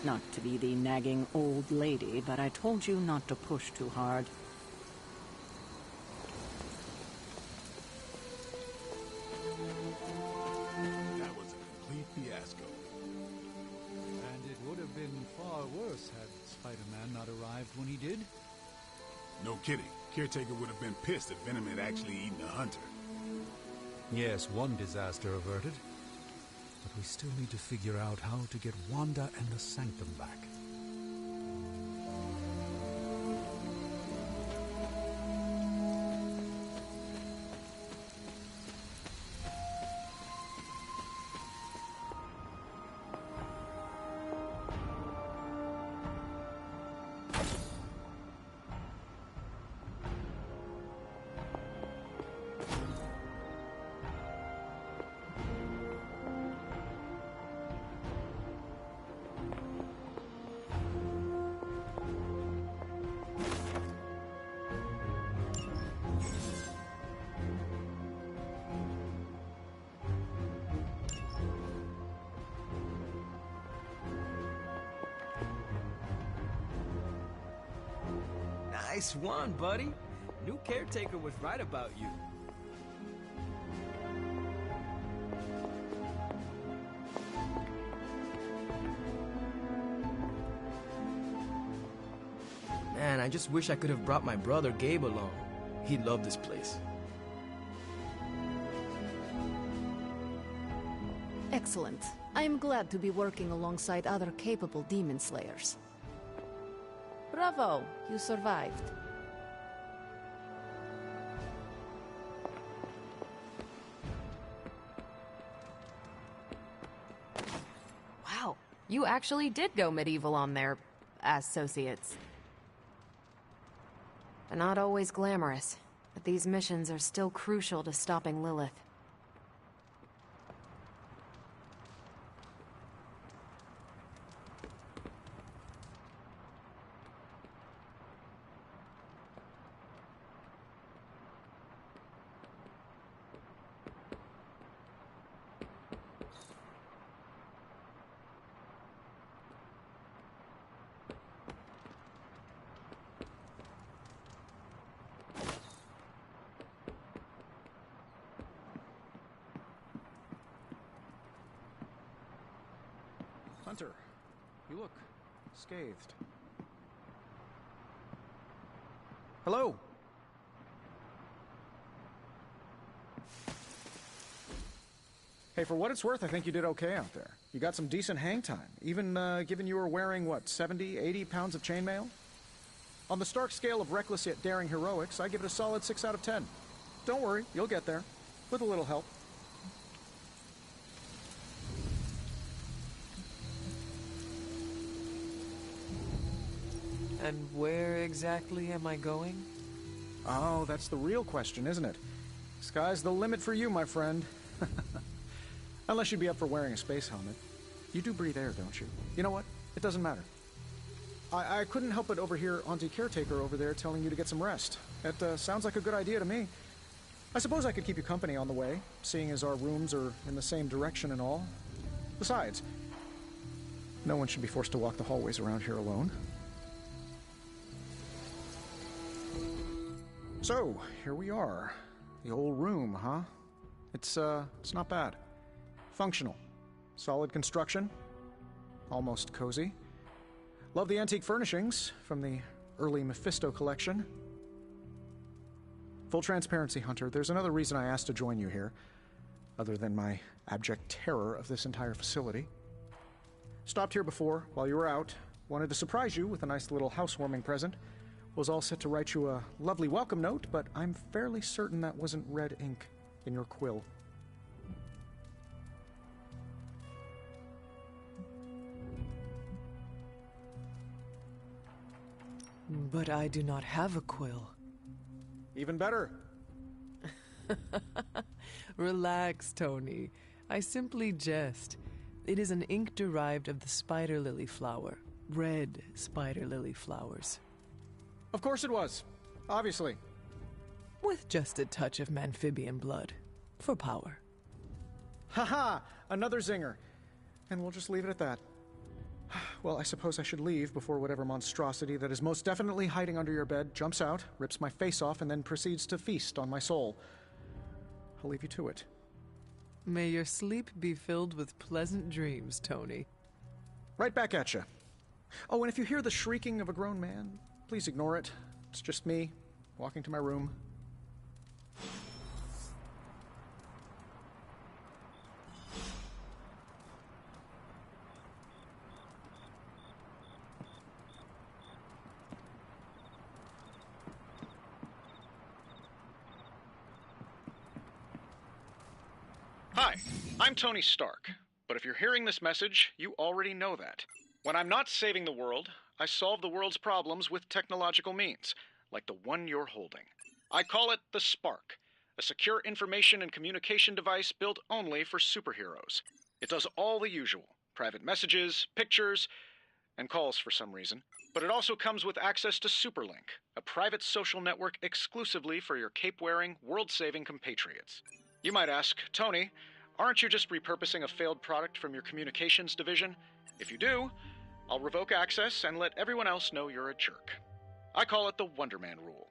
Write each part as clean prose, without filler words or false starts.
Not to be the nagging old lady, but I told you not to push too hard. That was a complete fiasco. And it would have been far worse had Spider-Man not arrived when he did. No kidding. Caretaker would have been pissed if Venom had actually eaten a hunter. Yes, one disaster averted. But we still need to figure out how to get Wanda and the Sanctum back. Nice one, buddy. New caretaker was right about you. Man, I just wish I could have brought my brother Gabe along. He'd love this place. Excellent. I am glad to be working alongside other capable demon slayers. Bravo! You survived. Wow, you actually did go medieval on their associates. They're not always glamorous, but these missions are still crucial to stopping Lilith. Hunter, you look scathed. Hello? Hey, for what it's worth, I think you did okay out there. You got some decent hang time, even given you were wearing, what, 70, 80 pounds of chainmail? On the Stark scale of reckless yet daring heroics, I give it a solid 6 out of 10. Don't worry, you'll get there, with a little help. And where exactly am I going? Oh, that's the real question, isn't it? Sky's the limit for you, my friend. Unless you'd be up for wearing a space helmet. You do breathe air, don't you? You know what? It doesn't matter. I couldn't help but overhear Auntie Caretaker over there telling you to get some rest. It sounds like a good idea to me. I suppose I could keep you company on the way, seeing as our rooms are in the same direction and all. Besides, no one should be forced to walk the hallways around here alone. So, here we are. The old room, huh? It's not bad. Functional. Solid construction. Almost cozy. Love the antique furnishings from the early Mephisto collection. Full transparency, Hunter, there's another reason I asked to join you here, other than my abject terror of this entire facility. Stopped here before, while you were out. Wanted to surprise you with a nice little housewarming present. Was all set to write you a lovely welcome note, but I'm fairly certain that wasn't red ink in your quill. But I do not have a quill. Even better. Relax, Tony. I simply jest. It is an ink derived of the spider lily flower. Red spider lily flowers. Of course it was. Obviously. With just a touch of amphibian blood. For power. Haha! Another zinger. And we'll just leave it at that. Well, I suppose I should leave before whatever monstrosity that is most definitely hiding under your bed jumps out, rips my face off, and then proceeds to feast on my soul. I'll leave you to it. May your sleep be filled with pleasant dreams, Tony. Right back at you. Oh, and if you hear the shrieking of a grown man, please ignore it. It's just me, walking to my room. Hi, I'm Tony Stark, but if you're hearing this message, you already know that. When I'm not saving the world, I solve the world's problems with technological means, like the one you're holding. I call it the Spark, a secure information and communication device built only for superheroes. It does all the usual, private messages, pictures, and calls for some reason. But it also comes with access to Superlink, a private social network exclusively for your cape-wearing, world-saving compatriots. You might ask, Tony, aren't you just repurposing a failed product from your communications division? If you do, I'll revoke access and let everyone else know you're a jerk. I call it the Wonder Man rule.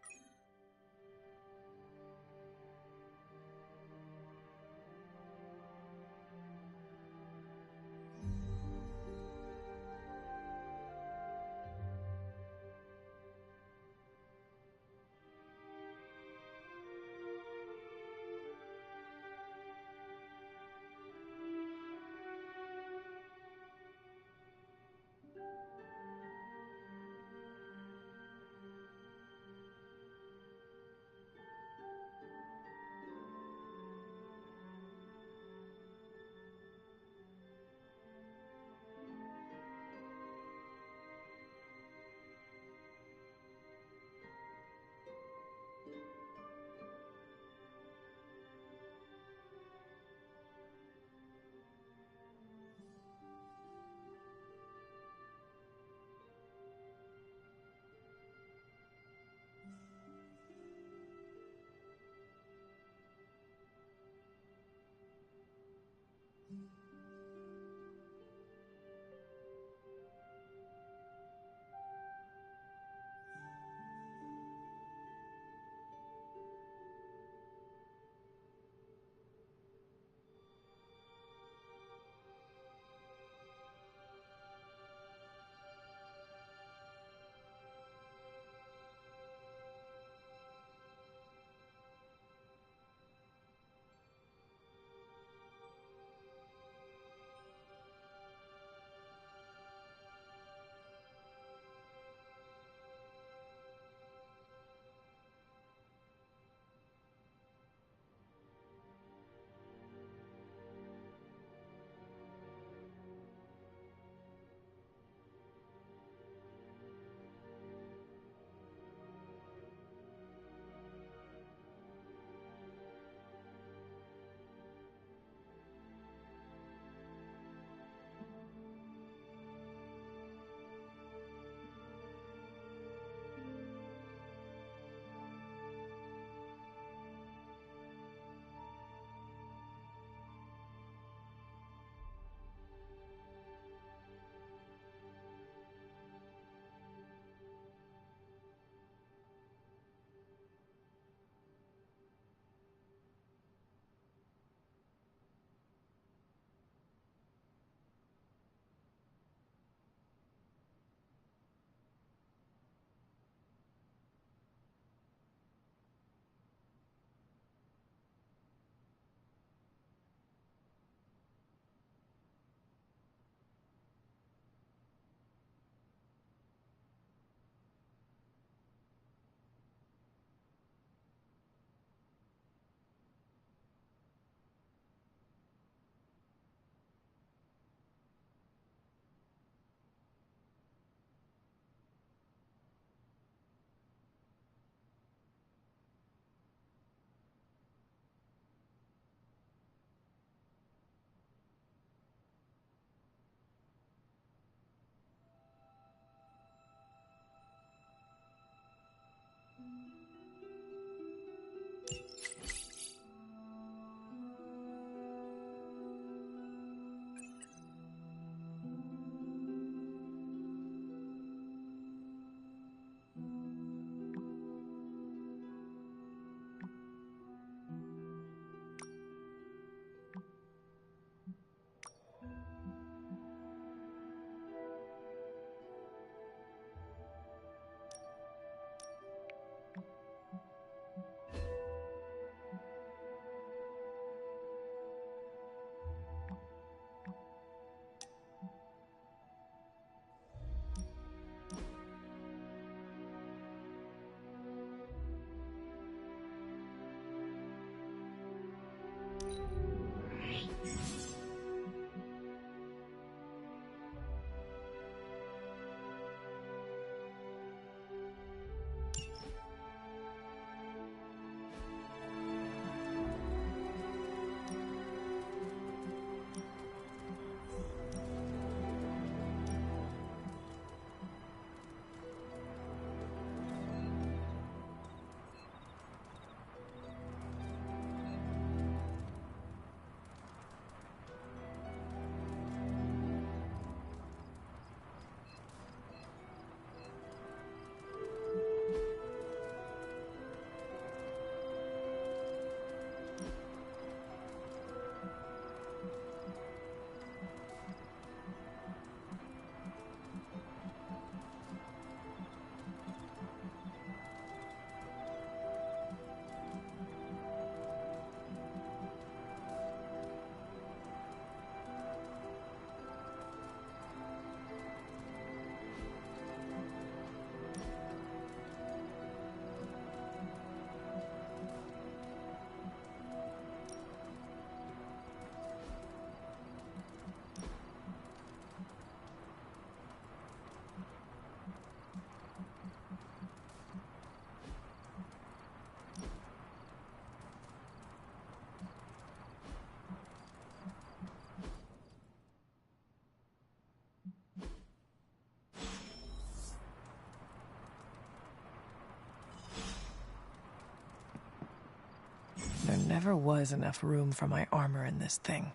never was enough room for my armor in this thing.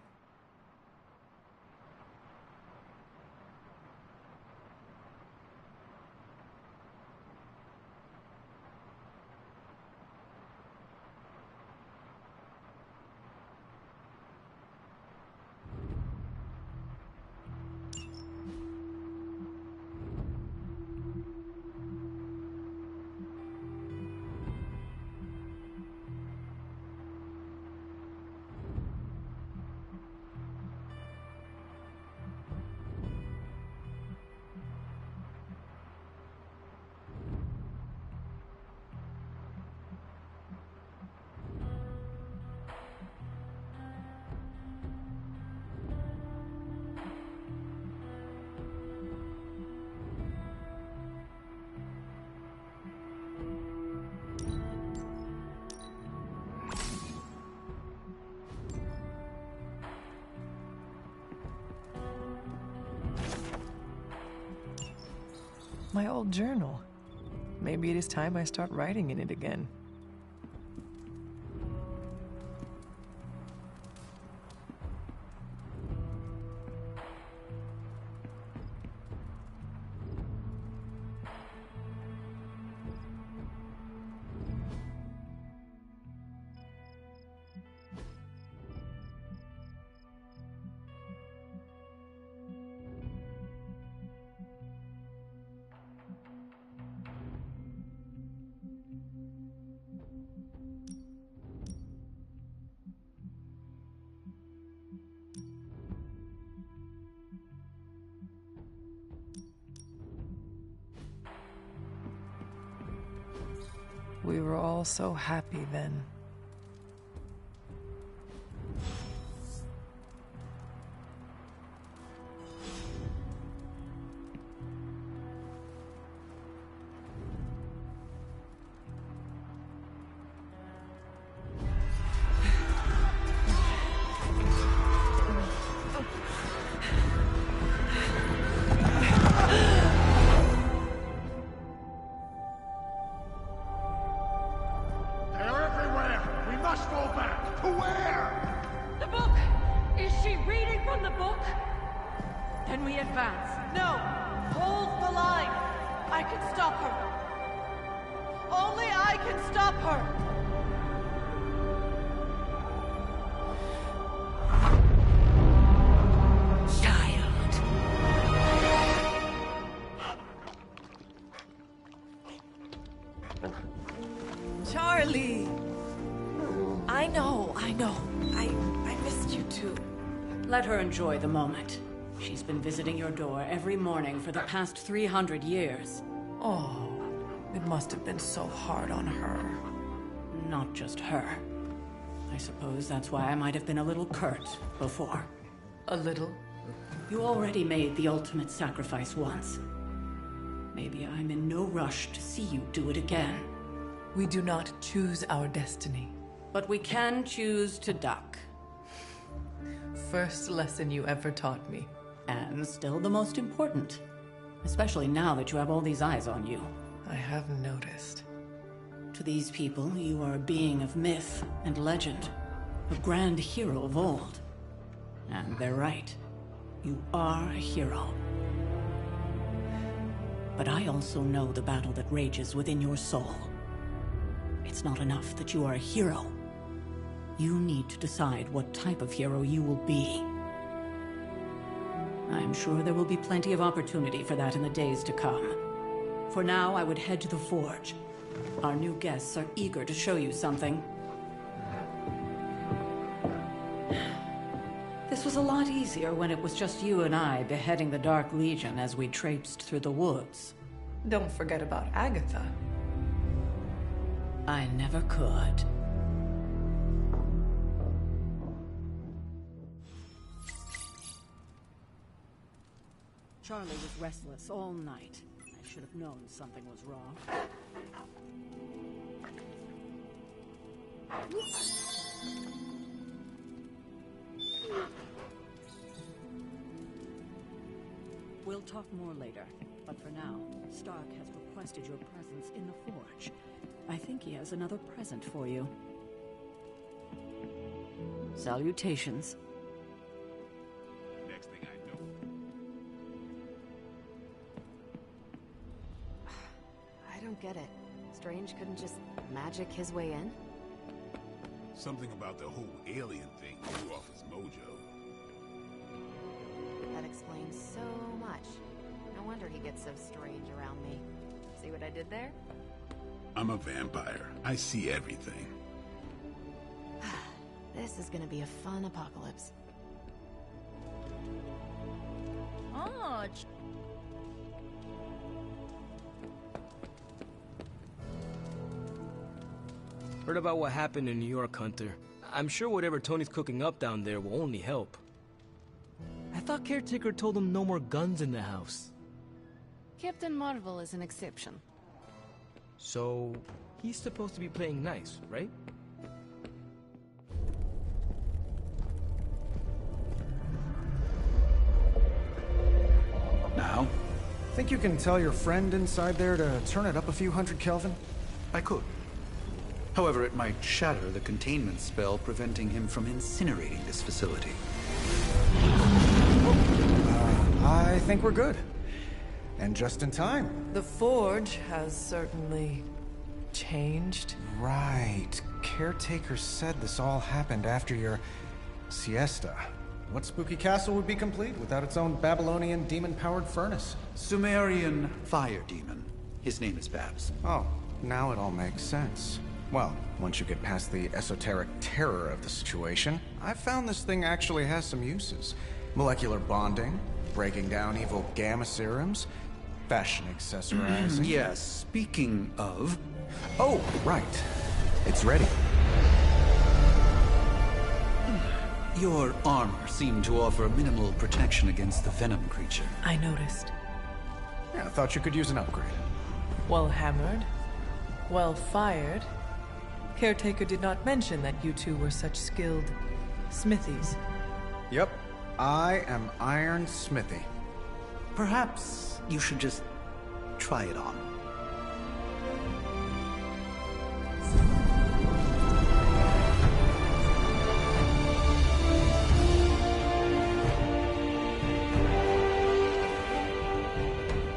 My old journal. Maybe it is time I start writing in it again. We were all so happy then. Charlie! I know. I missed you too. Let her enjoy the moment. She's been visiting your door every morning for the past 300 years. Oh, it must have been so hard on her. Not just her. I suppose that's why I might have been a little curt before. A little? You already made the ultimate sacrifice once. Maybe I'm in no rush to see you do it again. We do not choose our destiny. But we can choose to duck. First lesson you ever taught me. And still the most important. Especially now that you have all these eyes on you. I have noticed. To these people, you are a being of myth and legend. A grand hero of old. And they're right. You are a hero. But I also know the battle that rages within your soul. It's not enough that you are a hero. You need to decide what type of hero you will be. I'm sure there will be plenty of opportunity for that in the days to come. For now, I would head to the Forge. Our new guests are eager to show you something. This was a lot easier when it was just you and I beheading the Dark Legion as we traipsed through the woods. Don't forget about Agatha. I never could. Charlie was restless all night. I should have known something was wrong. We'll talk more later, but for now, Stark has requested your presence in the Forge. I think he has another present for you. Salutations. Next thing I know. I don't get it. Strange couldn't just magic his way in? Something about the whole alien thing threw off his mojo. That explains so much. No wonder he gets so strange around me. See what I did there? I'm a vampire. I see everything. This is gonna be a fun apocalypse. Oh, Heard about what happened in New York, Hunter. I'm sure whatever Tony's cooking up down there will only help. I thought Caretaker told him no more guns in the house. Captain Marvel is an exception. So, he's supposed to be playing nice, right? Now? Think you can tell your friend inside there to turn it up a few hundred Kelvin? I could. However, it might shatter the containment spell preventing him from incinerating this facility. I think we're good. And just in time. The Forge has certainly changed. Right. Caretaker said this all happened after your siesta. What spooky castle would be complete without its own Babylonian demon-powered furnace? Sumerian fire demon. His name is Babs. Oh, now it all makes sense. Well, once you get past the esoteric terror of the situation, I've found this thing actually has some uses. Molecular bonding, breaking down evil gamma serums, fashion accessorizing. Yes, speaking of... Oh, right. It's ready. Your armor seemed to offer minimal protection against the venom creature. I noticed. Yeah, I thought you could use an upgrade. Well hammered, well fired. Caretaker did not mention that you two were such skilled smithies. Yep. I am Iron Smithy. Perhaps you should just try it on.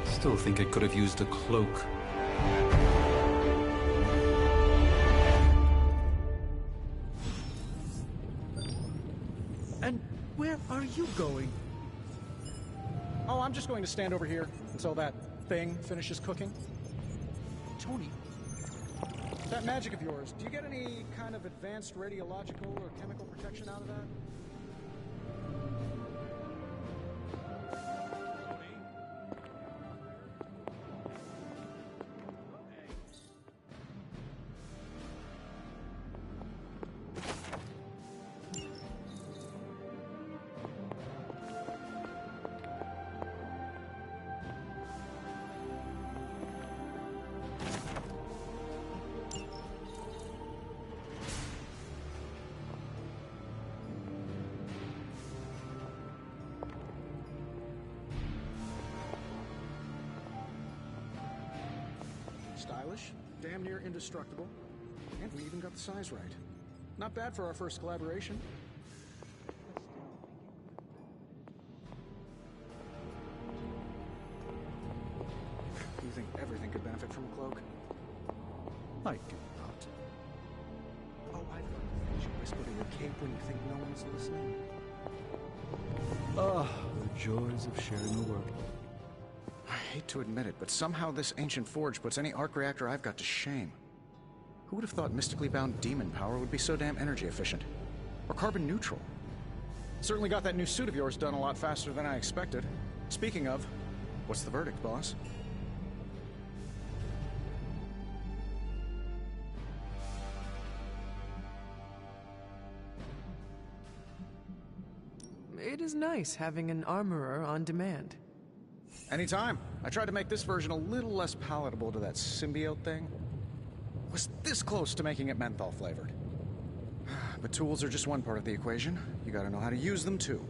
Still think I could have used a cloak. And where are you going? Oh, I'm just going to stand over here until that thing finishes cooking. Tony, that magic of yours, do you get any kind of advanced radiological or chemical protection out of that? Stylish, damn near indestructible, and we even got the size right. Not bad for our first collaboration. Do you think everything could benefit from a cloak? I do not. Oh, I've heard things you whisper to your cape when you think no one's listening. Ah, the joys of sharing a world. I hate to admit it, but somehow this ancient forge puts any arc reactor I've got to shame. Who would have thought mystically bound demon power would be so damn energy efficient? Or carbon neutral? Certainly got that new suit of yours done a lot faster than I expected. Speaking of, what's the verdict, boss? It is nice having an armorer on demand. Anytime. I tried to make this version a little less palatable to that symbiote thing. Was this close to making it menthol flavored. But tools are just one part of the equation. You gotta know how to use them too.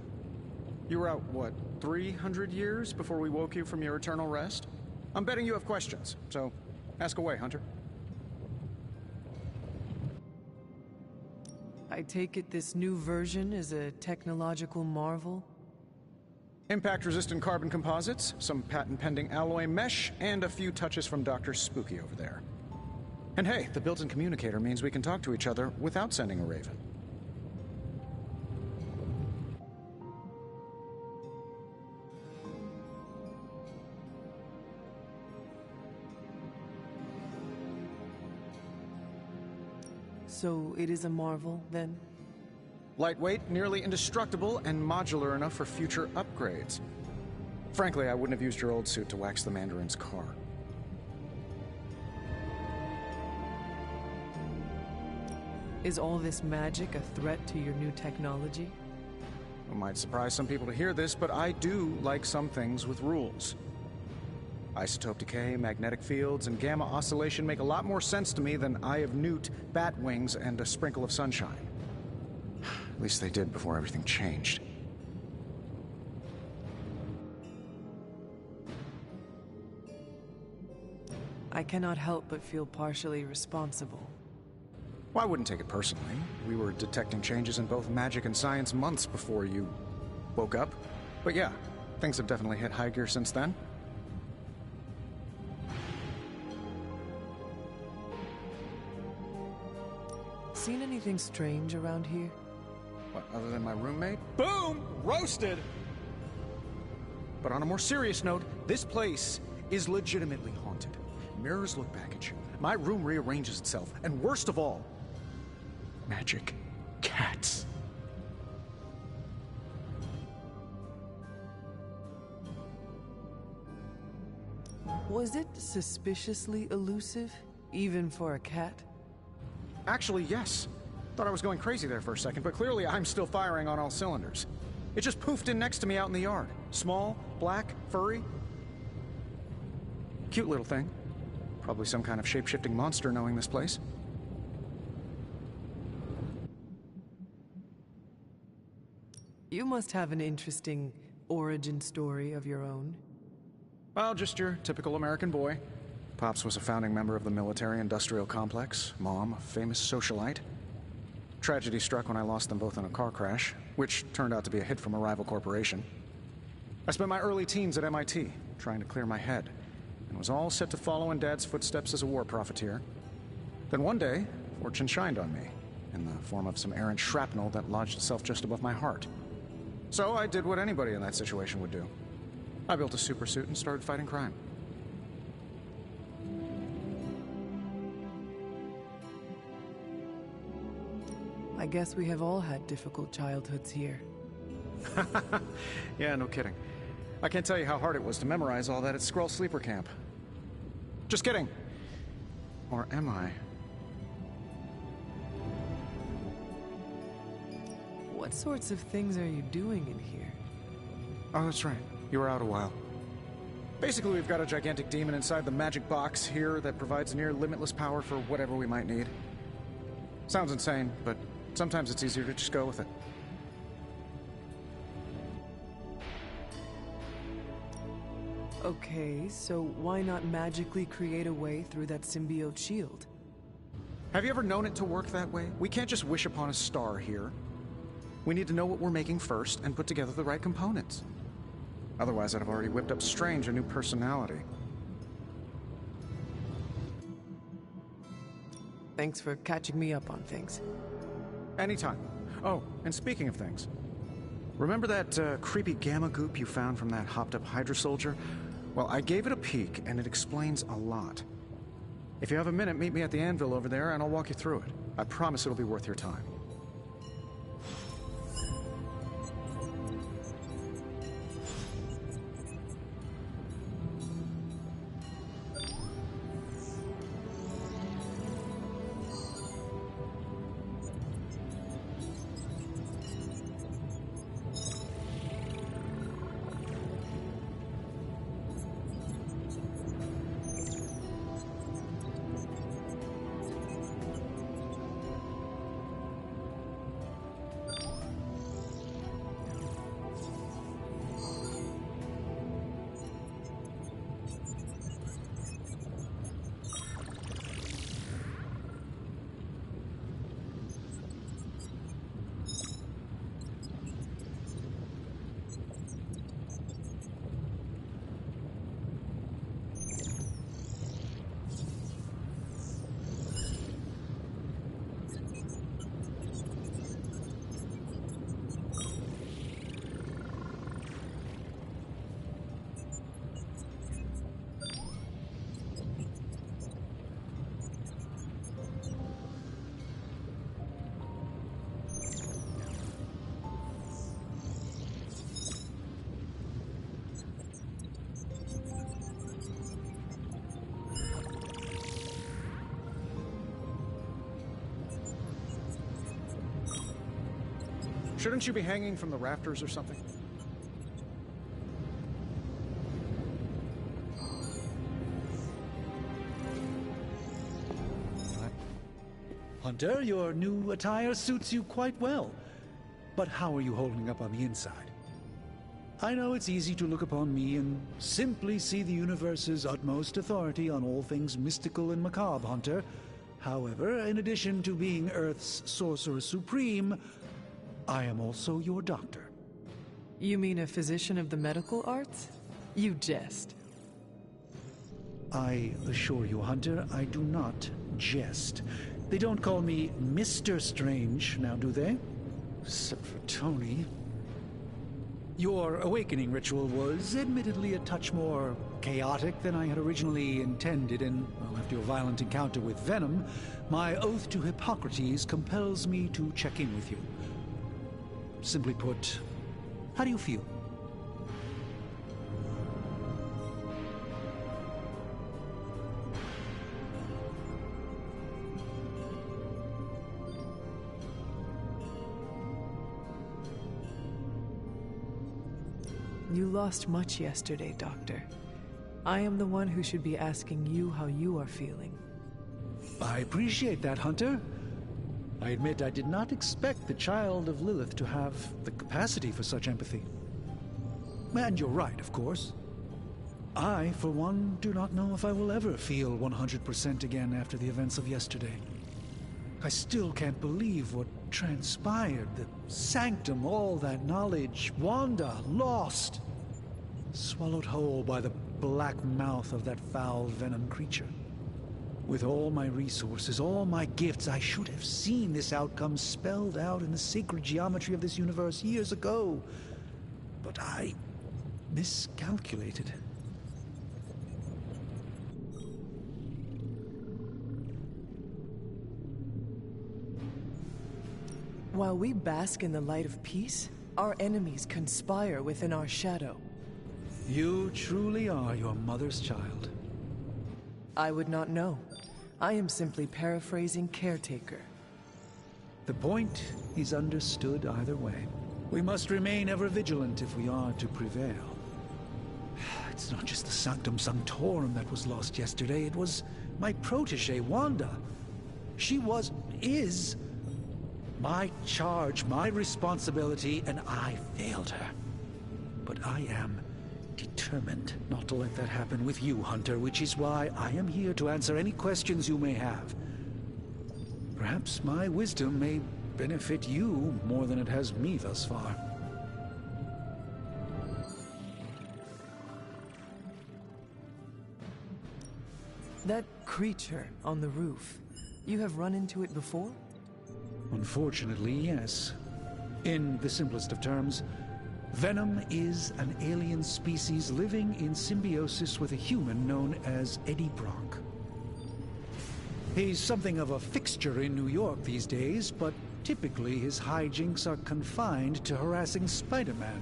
You were out, what, 300 years before we woke you from your eternal rest? I'm betting you have questions, so ask away, Hunter. I take it this new version is a technological marvel? Impact-resistant carbon composites, some patent-pending alloy mesh, and a few touches from Dr. Spooky over there. And hey, the built-in communicator means we can talk to each other without sending a raven. So it is a marvel, then? Lightweight, nearly indestructible, and modular enough for future upgrades. Frankly, I wouldn't have used your old suit to wax the Mandarin's car. Is all this magic a threat to your new technology? It might surprise some people to hear this, but I do like some things with rules. Isotope decay, magnetic fields, and gamma oscillation make a lot more sense to me than Eye of Newt, bat wings, and a sprinkle of sunshine. At least they did before everything changed. I cannot help but feel partially responsible. Well, I wouldn't take it personally. We were detecting changes in both magic and science months before you woke up. But yeah, things have definitely hit high gear since then. Seen anything strange around here? What, other than my roommate? Boom! Roasted! But on a more serious note, this place is legitimately haunted. Mirrors look back at you. My room rearranges itself. And worst of all, magic cats. Was it suspiciously elusive, even for a cat? Actually, yes. Thought I was going crazy there for a second, but clearly I'm still firing on all cylinders. It just poofed in next to me out in the yard. Small, black, furry. Cute little thing. Probably some kind of shape-shifting monster knowing this place. You must have an interesting origin story of your own. Well, just your typical American boy. Pops was a founding member of the military-industrial complex. Mom, a famous socialite. Tragedy struck when I lost them both in a car crash, which turned out to be a hit from a rival corporation. I spent my early teens at MIT, trying to clear my head, and was all set to follow in Dad's footsteps as a war profiteer. Then one day, fortune shined on me, in the form of some errant shrapnel that lodged itself just above my heart. So I did what anybody in that situation would do. I built a supersuit and started fighting crime. I guess we have all had difficult childhoods here. Yeah, no kidding. I can't tell you how hard it was to memorize all that at Skrull Sleeper Camp. Just kidding. Or am I? What sorts of things are you doing in here? Oh, that's right. You were out a while. Basically, we've got a gigantic demon inside the magic box here that provides near limitless power for whatever we might need. Sounds insane, but sometimes it's easier to just go with it. Okay, so why not magically create a way through that symbiote shield? Have you ever known it to work that way? We can't just wish upon a star here. We need to know what we're making first and put together the right components. Otherwise, I'd have already whipped up Strange a new personality. Thanks for catching me up on things. Anytime. Oh, and speaking of things, remember that creepy gamma goop you found from that hopped-up Hydra soldier? Well, I gave it a peek, and it explains a lot. If you have a minute, meet me at the anvil over there, and I'll walk you through it. I promise it'll be worth your time. Shouldn't you be hanging from the rafters or something? Hunter, your new attire suits you quite well. But how are you holding up on the inside? I know it's easy to look upon me and simply see the universe's utmost authority on all things mystical and macabre, Hunter. However, in addition to being Earth's Sorcerer Supreme, I am also your doctor. You mean a physician of the medical arts? You jest. I assure you, Hunter, I do not jest. They don't call me Mr. Strange, now do they? Except for Tony. Your awakening ritual was admittedly a touch more chaotic than I had originally intended, and well, after your violent encounter with Venom, my oath to Hippocrates compels me to check in with you. Simply put, how do you feel? You lost much yesterday, Doctor. I am the one who should be asking you how you are feeling. I appreciate that, Hunter. I admit I did not expect the child of Lilith to have the capacity for such empathy. And you're right, of course. I, for one, do not know if I will ever feel 100% again after the events of yesterday. I still can't believe what transpired. The sanctum, all that knowledge, Wanda, lost. Swallowed whole by the black mouth of that foul venom creature. With all my resources, all my gifts, I should have seen this outcome spelled out in the sacred geometry of this universe years ago. But I miscalculated. While we bask in the light of peace, our enemies conspire within our shadow. You truly are your mother's child. I would not know. I am simply paraphrasing Caretaker. The point is understood either way. We must remain ever vigilant if we are to prevail. It's not just the Sanctum Sanctorum that was lost yesterday, it was my protege, Wanda. She is my charge, my responsibility, and I failed her. But I am determined not to let that happen with you, Hunter, which is why I am here to answer any questions you may have. Perhaps my wisdom may benefit you more than it has me thus far. That creature on the roof, you have run into it before? Unfortunately, yes. In the simplest of terms, Venom is an alien species living in symbiosis with a human known as Eddie Brock. He's something of a fixture in New York these days, but typically his hijinks are confined to harassing Spider-Man.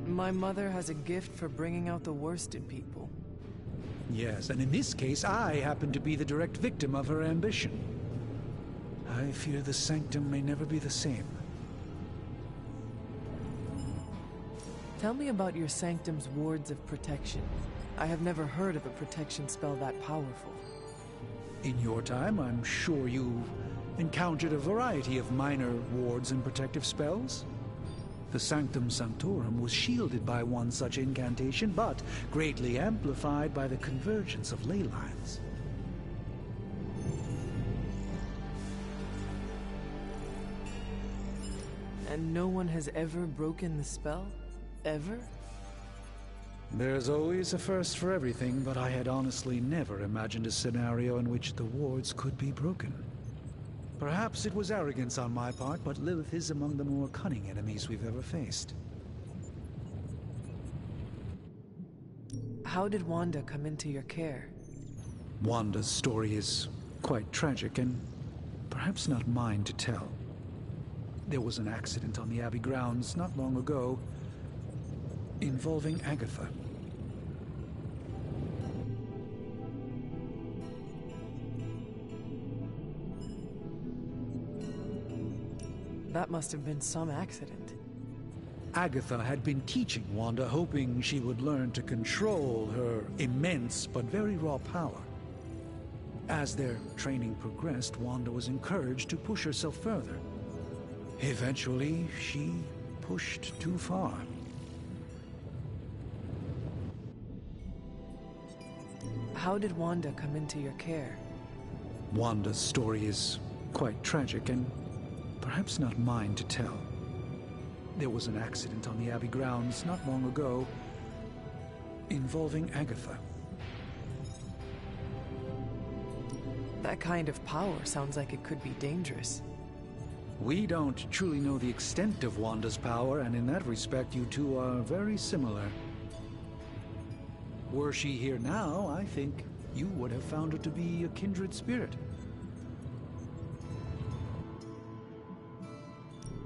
My mother has a gift for bringing out the worst in people. Yes, and in this case, I happen to be the direct victim of her ambition. I fear the Sanctum may never be the same. Tell me about your Sanctum's wards of protection. I have never heard of a protection spell that powerful. In your time, I'm sure you've encountered a variety of minor wards and protective spells. The Sanctum Sanctorum was shielded by one such incantation, but greatly amplified by the convergence of ley lines. And no one has ever broken the spell? Ever? There's always a first for everything, but I had honestly never imagined a scenario in which the wards could be broken. Perhaps it was arrogance on my part, but Lilith is among the more cunning enemies we've ever faced. How did Wanda come into your care? Wanda's story is quite tragic, and perhaps not mine to tell. There was an accident on the Abbey grounds not long ago, involving Agatha. That must have been some accident. Agatha had been teaching Wanda, hoping she would learn to control her immense but very raw power. As their training progressed, Wanda was encouraged to push herself further. Eventually, she pushed too far. How did Wanda come into your care? Wanda's story is quite tragic and perhaps not mine to tell. There was an accident on the Abbey grounds not long ago involving Agatha. That kind of power sounds like it could be dangerous. We don't truly know the extent of Wanda's power, and in that respect, you two are very similar. Were she here now, I think you would have found her to be a kindred spirit.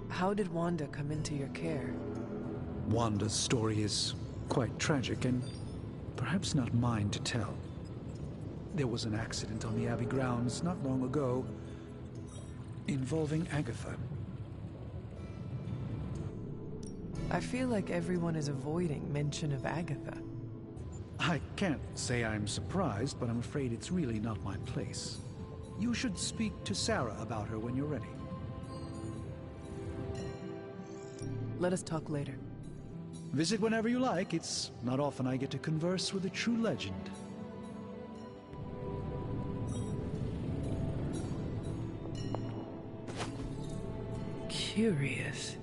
How did Wanda come into your care? Wanda's story is quite tragic and perhaps not mine to tell. There was an accident on the Abbey grounds not long ago involving Agatha. I feel like everyone is avoiding mention of Agatha. I can't say I'm surprised, but I'm afraid it's really not my place. You should speak to Sarah about her when you're ready. Let us talk later. Visit whenever you like. It's not often I get to converse with a true legend. Curious.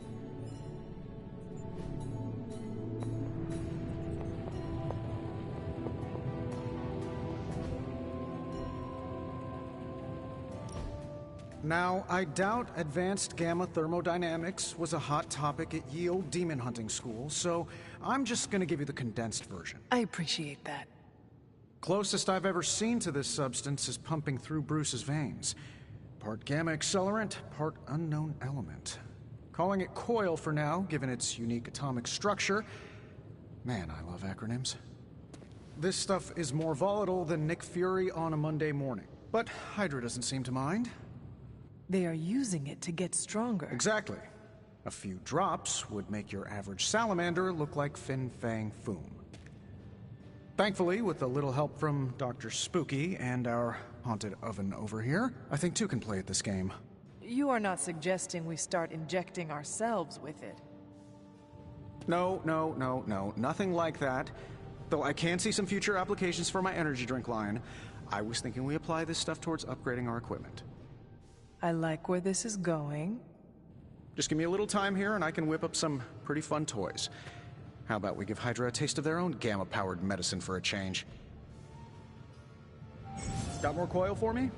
Now, I doubt advanced gamma thermodynamics was a hot topic at ye old demon hunting school, so I'm just gonna give you the condensed version. I appreciate that. Closest I've ever seen to this substance is pumping through Bruce's veins. Part gamma accelerant, part unknown element. Calling it Coil for now, given its unique atomic structure. Man, I love acronyms. This stuff is more volatile than Nick Fury on a Monday morning. But Hydra doesn't seem to mind. They are using it to get stronger. Exactly. A few drops would make your average salamander look like Fin Fang Foom. Thankfully, with a little help from Dr. Spooky and our haunted oven over here, I think two can play at this game. You are not suggesting we start injecting ourselves with it. No, nothing like that. Though I can see some future applications for my energy drink line. I was thinking we apply this stuff towards upgrading our equipment. I like where this is going. Just give me a little time here and I can whip up some pretty fun toys. How about we give Hydra a taste of their own gamma-powered medicine for a change? Got more Coil for me?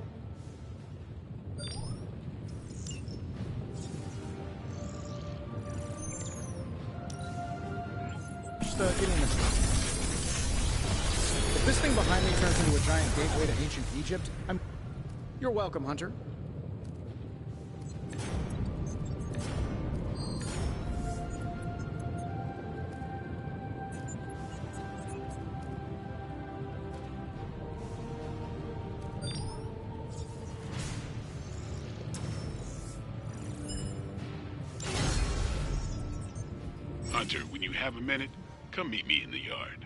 Just give me a minute. If this thing behind me turns into a giant gateway to ancient Egypt, You're welcome, Hunter. Hunter, when you have a minute, come meet me in the yard.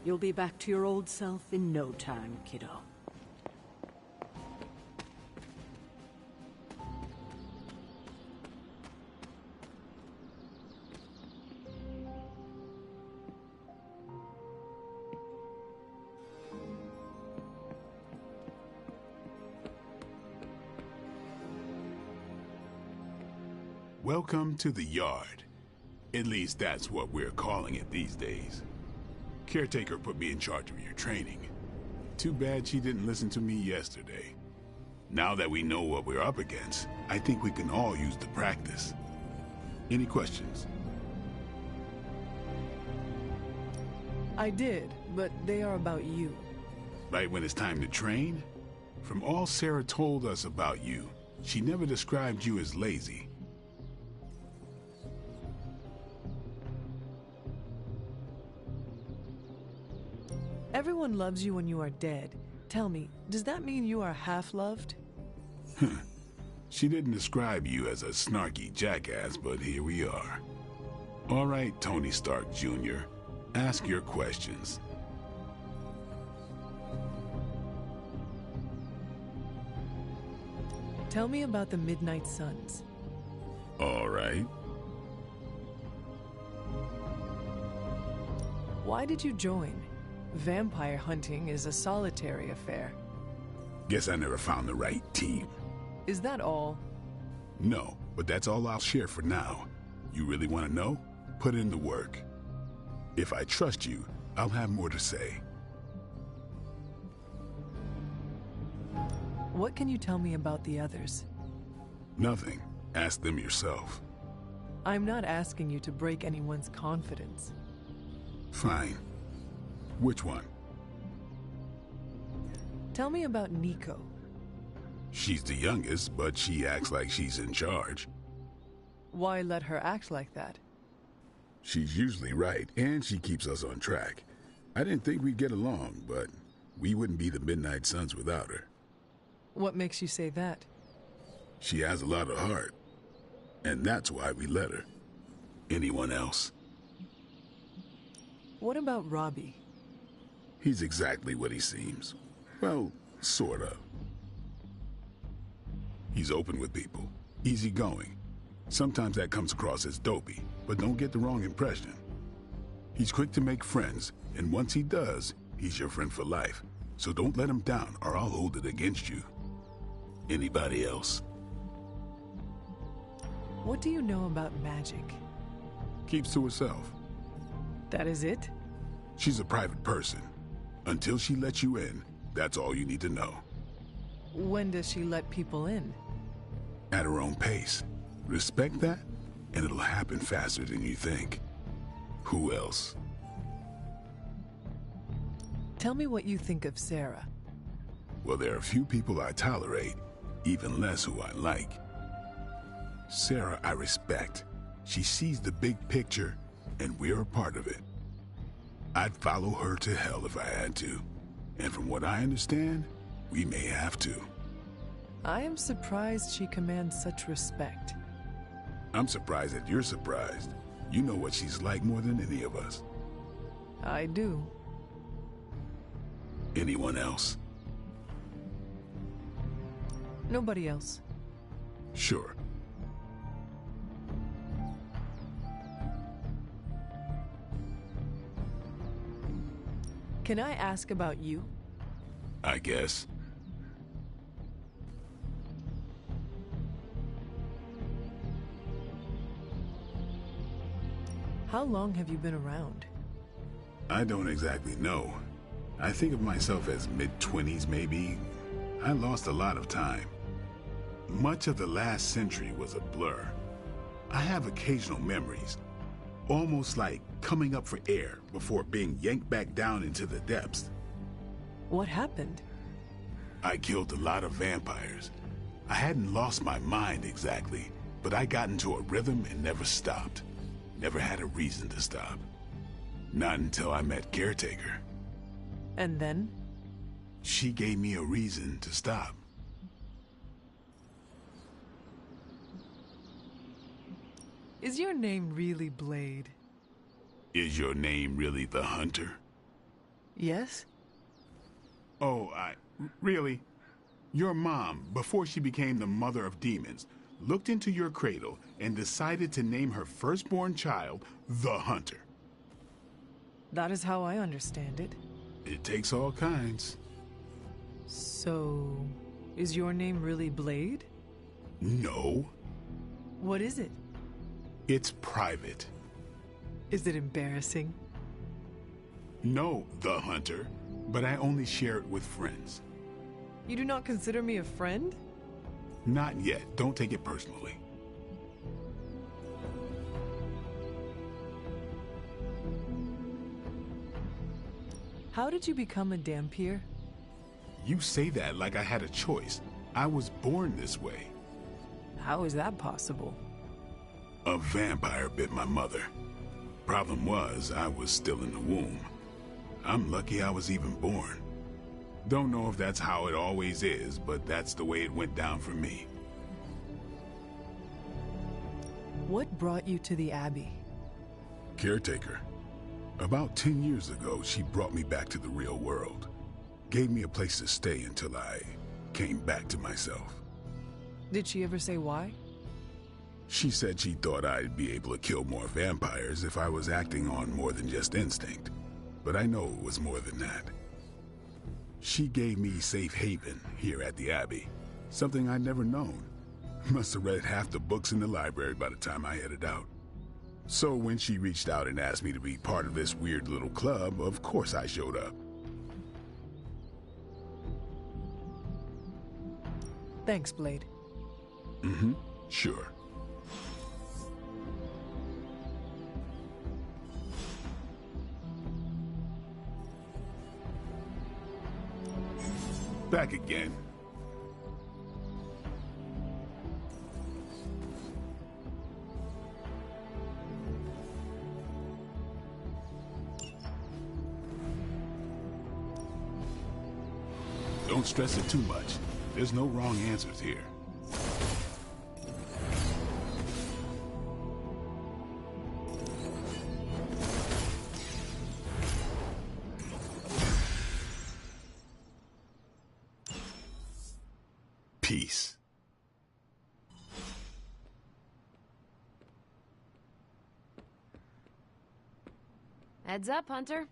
You'll be back to your old self in no time, kiddo. Welcome to the yard. At least that's what we're calling it these days. Caretaker put me in charge of your training. Too bad she didn't listen to me yesterday. Now that we know what we're up against, I think we can all use the practice. Any questions? I did, but they are about you. Right when it's time to train? From all Sarah told us about you, she never described you as lazy. Everyone loves you when you are dead. Tell me, does that mean you are half-loved? She didn't describe you as a snarky jackass, but here we are. All right, Tony Stark Jr., ask your questions. Tell me about the Midnight Suns. All right. Why did you join? Vampire hunting is a solitary affair. Guess I never found the right team. Is that all? No, but that's all I'll share for now. You really want to know? Put in the work. If I trust you, I'll have more to say. What can you tell me about the others? Nothing. Ask them yourself. I'm not asking you to break anyone's confidence. Fine. Which one? Tell me about Nico. She's the youngest, but she acts like she's in charge. Why let her act like that? She's usually right, and she keeps us on track. I didn't think we'd get along, but we wouldn't be the Midnight Suns without her. What makes you say that? She has a lot of heart, and that's why we let her. Anyone else? What about Robbie? He's exactly what he seems. Well, sort of. He's open with people, easygoing. Sometimes that comes across as dopey, but don't get the wrong impression. He's quick to make friends, and once he does, he's your friend for life. So don't let him down, or I'll hold it against you. Anybody else? What do you know about magic? Keeps to herself. That is it? She's a private person. Until she lets you in, that's all you need to know. When does she let people in? At her own pace. Respect that, and it'll happen faster than you think. Who else? Tell me what you think of Sarah. Well, there are few people I tolerate, even less who I like. Sarah, I respect. She sees the big picture, and we're a part of it. I'd follow her to hell if I had to. And from what I understand, we may have to. I am surprised she commands such respect. I'm surprised that you're surprised. You know what she's like more than any of us. I do. Anyone else? Nobody else. Sure. Can I ask about you? I guess. How long have you been around? I don't exactly know. I think of myself as mid-20s, maybe. I lost a lot of time. Much of the last century was a blur. I have occasional memories, almost like coming up for air before being yanked back down into the depths. What happened? I killed a lot of vampires. I hadn't lost my mind exactly, but I got into a rhythm and never stopped. Never had a reason to stop. Not until I met Caretaker. And then? She gave me a reason to stop. Is your name really Blade? Is your name really the Hunter? Yes? Oh, really? Your mom, before she became the mother of demons, looked into your cradle and decided to name her firstborn child the Hunter. That is how I understand it. It takes all kinds. So, is your name really Blade? No, What is it? it's private. Is it embarrassing? No, the Hunter, but I only share it with friends. You do not consider me a friend? Not yet. Don't take it personally. How did you become a Dhampir? You say that like I had a choice. I was born this way. How is that possible? A vampire bit my mother. Problem was, I was still in the womb. I'm lucky I was even born. Don't know if that's how it always is, but that's the way it went down for me. What brought you to the Abbey? Caretaker. About 10 years ago, she brought me back to the real world. Gave me a place to stay until I came back to myself. Did she ever say why? She said she thought I'd be able to kill more vampires if I was acting on more than just instinct. But I know it was more than that. She gave me safe haven here at the Abbey. Something I'd never known. Must have read half the books in the library by the time I headed out. So when she reached out and asked me to be part of this weird little club, of course I showed up. Thanks, Blade. Mm-hmm. Sure. Back again. Don't stress it too much. There's no wrong answers here. Peace. Heads up, Hunter.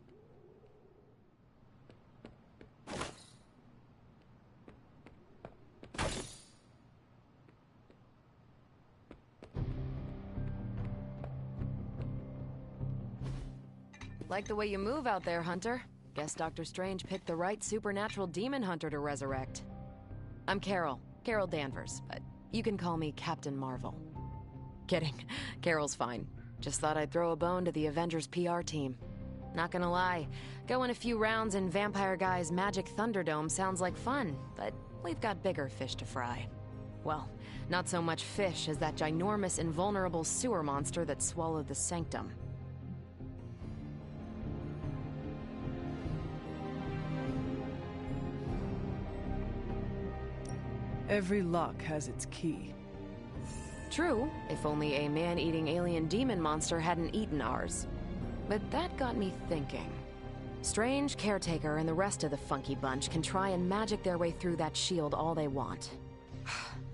Like the way you move out there, Hunter. Guess Dr. Strange picked the right supernatural demon hunter to resurrect. I'm Carol Danvers, but you can call me Captain Marvel. Kidding, Carol's fine. Just thought I'd throw a bone to the Avengers PR team. Not gonna lie, going a few rounds in Vampire Guy's Magic Thunderdome sounds like fun, but we've got bigger fish to fry. Well, not so much fish as that ginormous invulnerable sewer monster that swallowed the Sanctum. Every lock has its key. True, if only a man-eating alien demon monster hadn't eaten ours. But that got me thinking. Strange, Caretaker, and the rest of the funky bunch can try and magic their way through that shield all they want.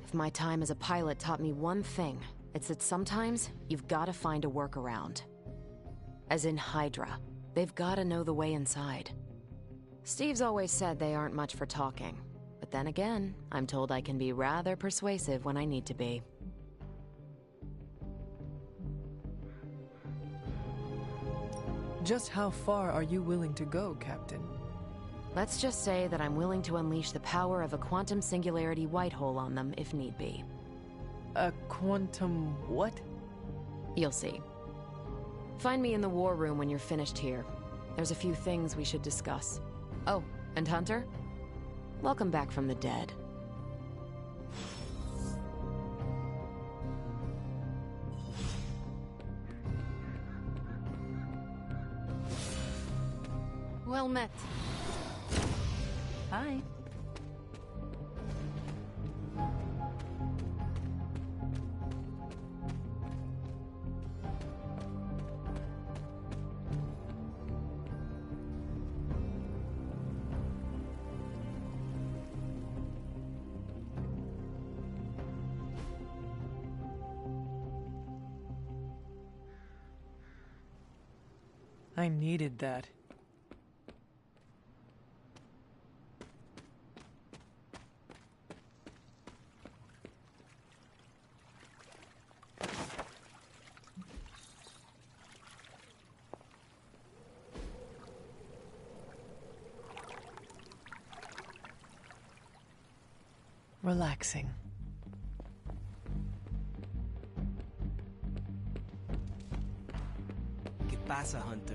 If my time as a pilot taught me one thing, it's that sometimes you've gotta find a workaround. As in Hydra, they've gotta know the way inside. Steve's always said they aren't much for talking. But then again, I'm told I can be rather persuasive when I need to be. Just how far are you willing to go, Captain? Let's just say that I'm willing to unleash the power of a quantum singularity white hole on them if need be. A quantum what? You'll see. Find me in the war room when you're finished here. There's a few things we should discuss. Oh, and Hunter? Welcome back from the dead. Well met. Hi. I needed that. Relaxing. ¿Qué pasa, Hunter?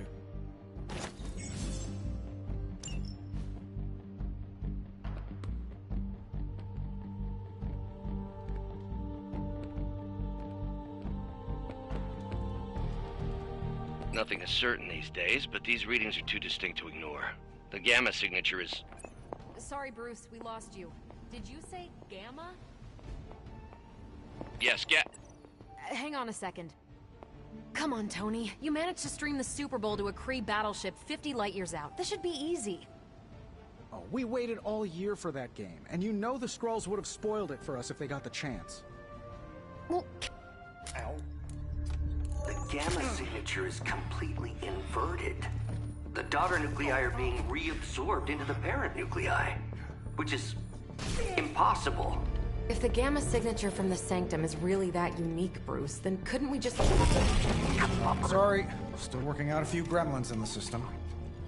Nothing is certain these days, but these readings are too distinct to ignore. The gamma signature is... Sorry, Bruce, we lost you. Did you say Gamma? Yes, Hang on a second. Come on, Tony. You managed to stream the Super Bowl to a Kree battleship 50 light-years out. This should be easy. Oh, we waited all year for that game, and you know the Skrulls would have spoiled it for us if they got the chance. Well... Ow. The gamma signature is completely inverted. The daughter nuclei are being reabsorbed into the parent nuclei, which is impossible. If the gamma signature from the Sanctum is really that unique, Bruce, then couldn't we just... Sorry, still working out a few gremlins in the system.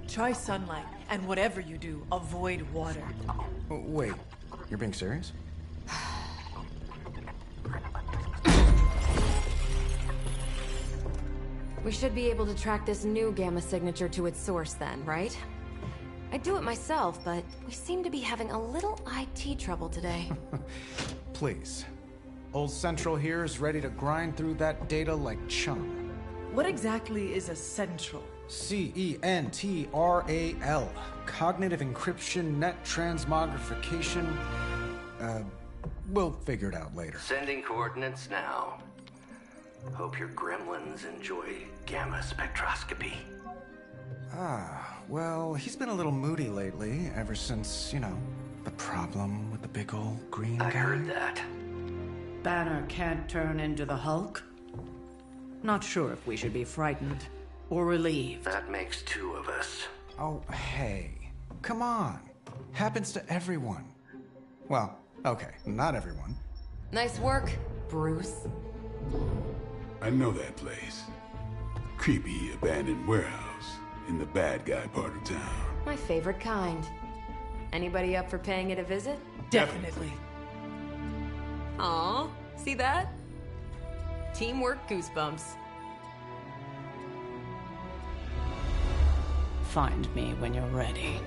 Try sunlight, and whatever you do, avoid water. Oh, wait, you're being serious? We should be able to track this new gamma signature to its source then, right? I'd do it myself, but we seem to be having a little IT trouble today. Please. Old Central here is ready to grind through that data like chum. What exactly is a central? CENTRAL. Cognitive encryption, net transmogrification. We'll figure it out later. Sending coordinates now. Hope your gremlins enjoy gamma spectroscopy. Well, he's been a little moody lately, ever since, you know, the problem with the big old green guy. I heard that. Banner can't turn into the Hulk? Not sure if we should be frightened or relieved. That makes two of us. Oh, hey. Come on. Happens to everyone. Well, okay, not everyone. Nice work, Bruce. I know that place. Creepy abandoned warehouse in the bad guy part of town. My favorite kind. Anybody up for paying it a visit? Definitely. Aw, see that? Teamwork goosebumps. Find me when you're ready.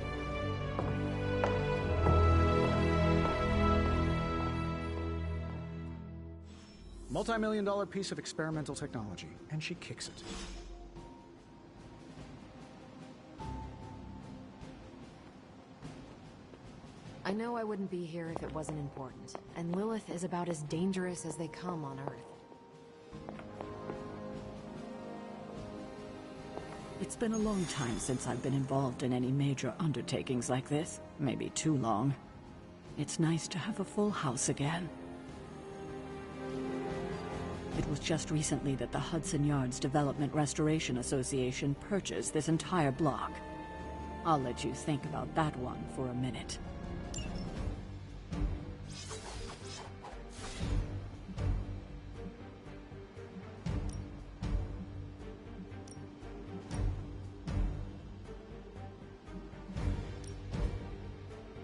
Multi-million-dollar piece of experimental technology, and she kicks it. I know I wouldn't be here if it wasn't important, and Lilith is about as dangerous as they come on Earth. It's been a long time since I've been involved in any major undertakings like this. Maybe too long. It's nice to have a full house again. It was just recently that the Hudson Yards Development Restoration Association purchased this entire block. I'll let you think about that one for a minute.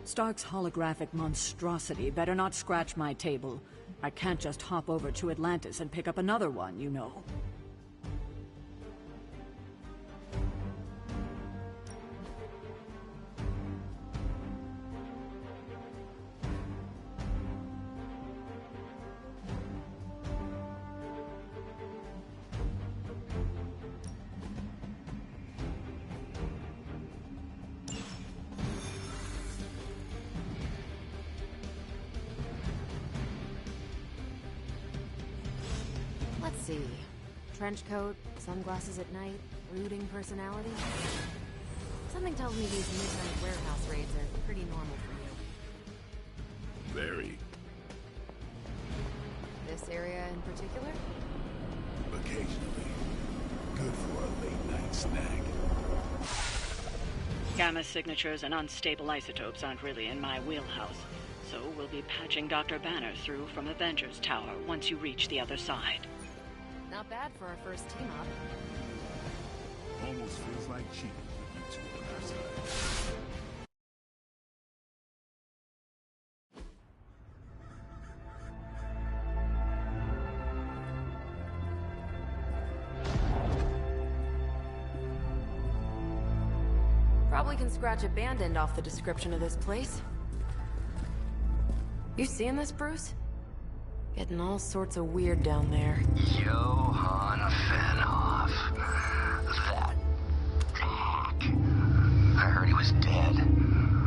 Stark's holographic monstrosity better not scratch my table. I can't just hop over to Atlantis and pick up another one, you know. Let's see. Trench coat, sunglasses at night, brooding personality. Something tells me these midnight warehouse raids are pretty normal for you. Very. This area in particular? Occasionally. Good for a late night snack. Gamma signatures and unstable isotopes aren't really in my wheelhouse, so we'll be patching Dr. Banner through from Avengers Tower once you reach the other side. Not bad for our first team-up. Almost feels like cheating with you two on our side. Probably can scratch a band-aid off the description of this place. You seeing this, Bruce? Getting all sorts of weird down there. Johann Fenhoff. That hack. I heard he was dead.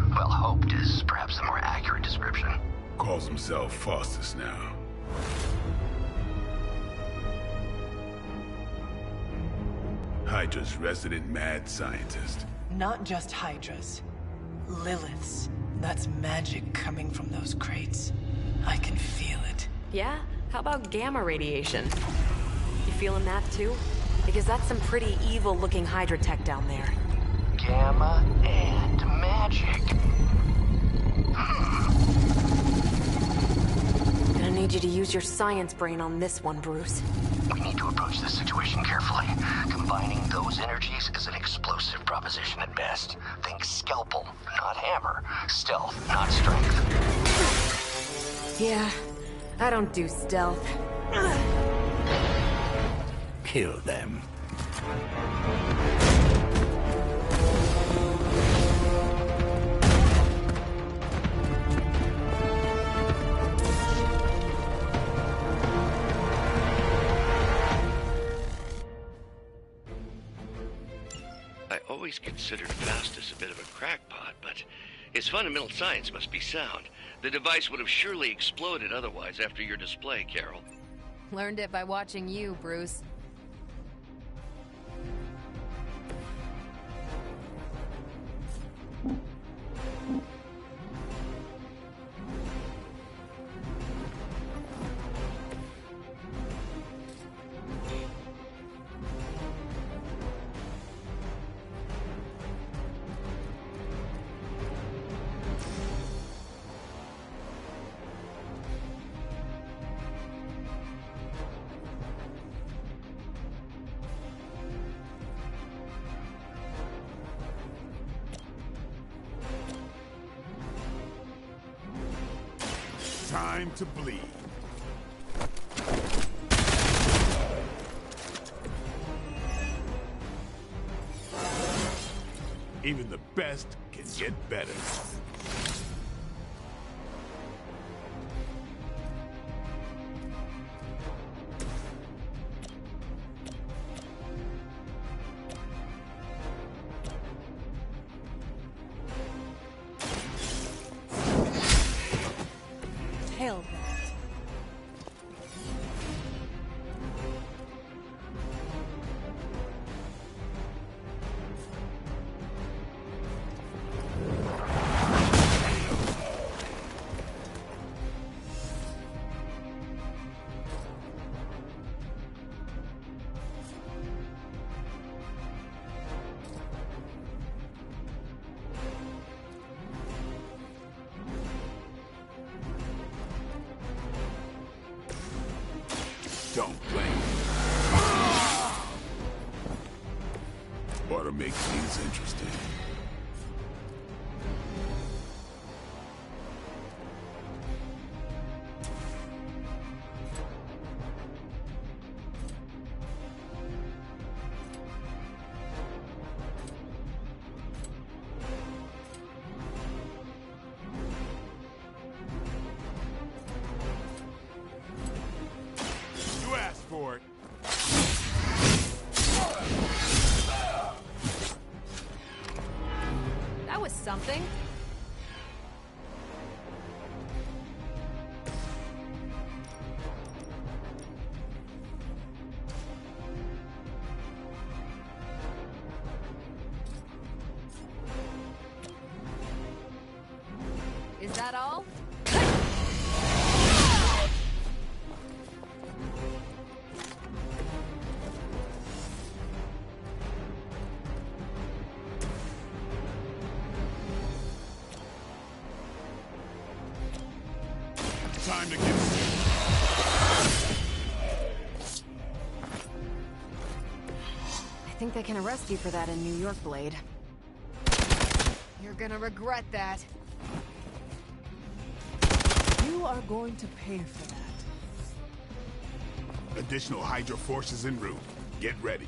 Well, hoped is perhaps a more accurate description. Calls himself Faustus now. Hydra's resident mad scientist. Not just Hydra's. Lilith's. That's magic coming from those crates. I can feel it. Yeah? How about gamma radiation? You feeling that too? Because that's some pretty evil-looking Hydra tech down there. Gamma and magic. Gonna need you to use your science brain on this one, Bruce. We need to approach this situation carefully. Combining those energies is an explosive proposition at best. Think scalpel, not hammer. Stealth, not strength. Yeah, I don't do stealth. Kill them. I always considered Faustus a bit of a crackpot, but his fundamental science must be sound. The device would have surely exploded otherwise after your display, Carol. Learned it by watching you, Bruce. Time to bleed. Even the best can get better. Hell that. Don't blame me. Ought to make things interesting. You asked for it. That was something. Is that all? Time to get set. I think they can arrest you for that in New York, Blade. You're gonna regret that. You are going to pay for that. Additional Hydra forces en route. Get ready.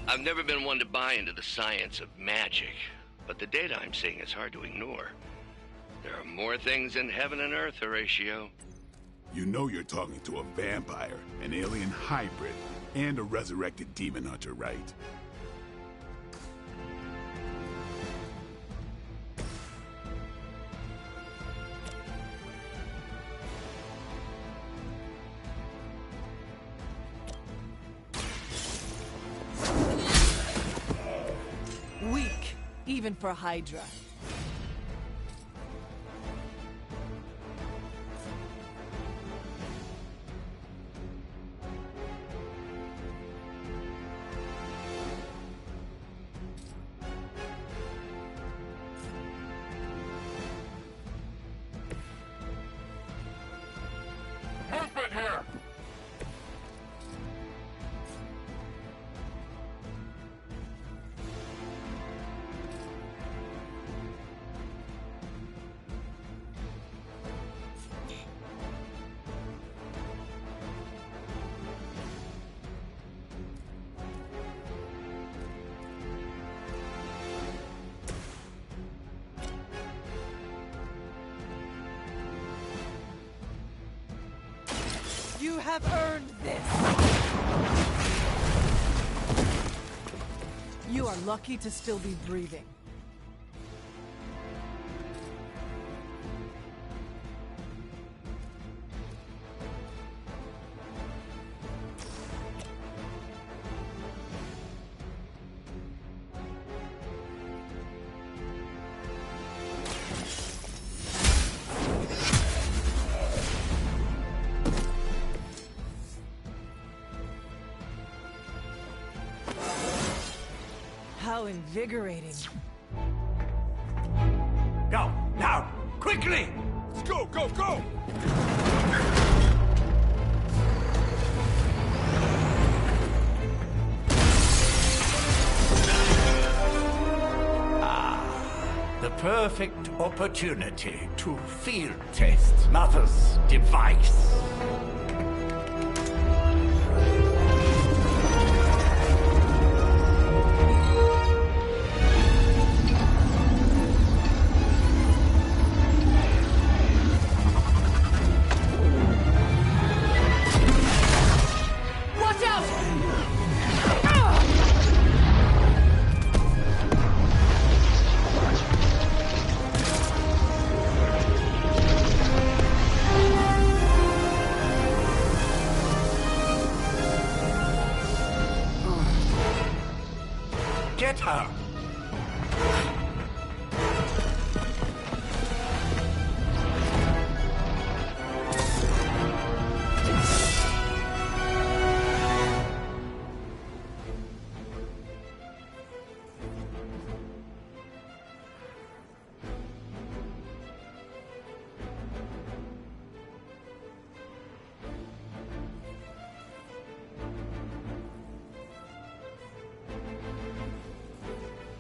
I've never been one to buy into the science of magic, but the data I'm seeing is hard to ignore. There are more things in heaven and earth, Horatio. You know you're talking to a vampire, an alien hybrid, and a resurrected demon hunter, right? Weak, even for Hydra. You have earned this. You are lucky to still be breathing. How invigorating. Go, now, quickly! Let's go, go, go! The perfect opportunity to field test Mother's device. Get her!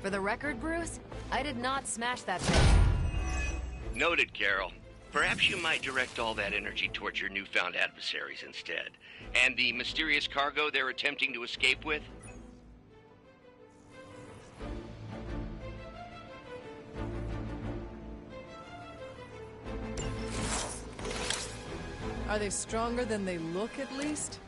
For the record, Bruce, I did not smash that thing. Noted, Carol. Perhaps you might direct all that energy towards your newfound adversaries instead. And the mysterious cargo they're attempting to escape with? Are they stronger than they look, at least?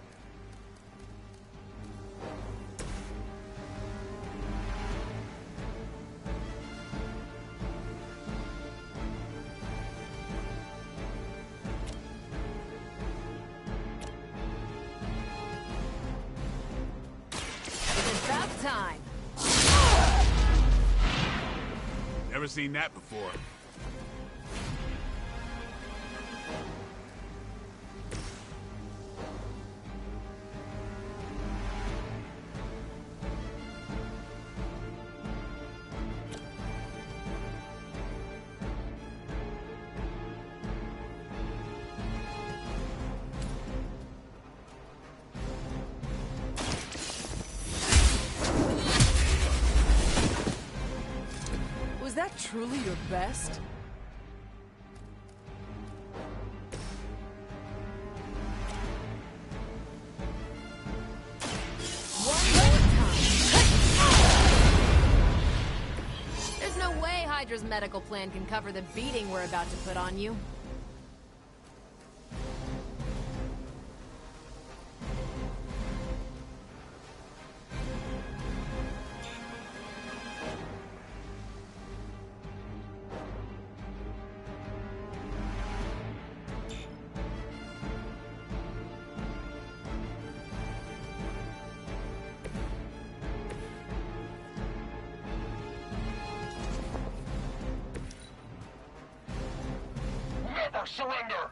Time. Never seen that before. truly your best? There's no way Hydra's medical plan can cover the beating we're about to put on you. Never surrender!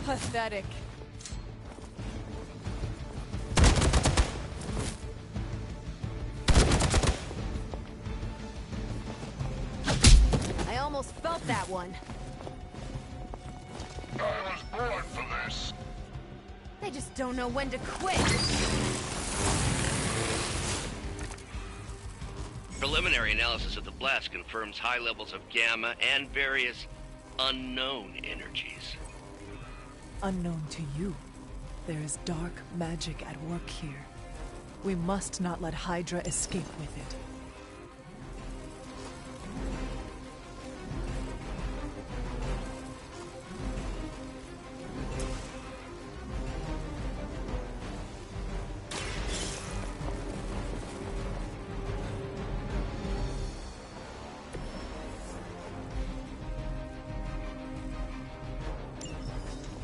Pathetic. I almost felt that one. I was born for this. They just don't know when to quit. Preliminary analysis of the blast confirms high levels of gamma and various unknown energies. Unknown to you, there is dark magic at work here. We must not let Hydra escape with it.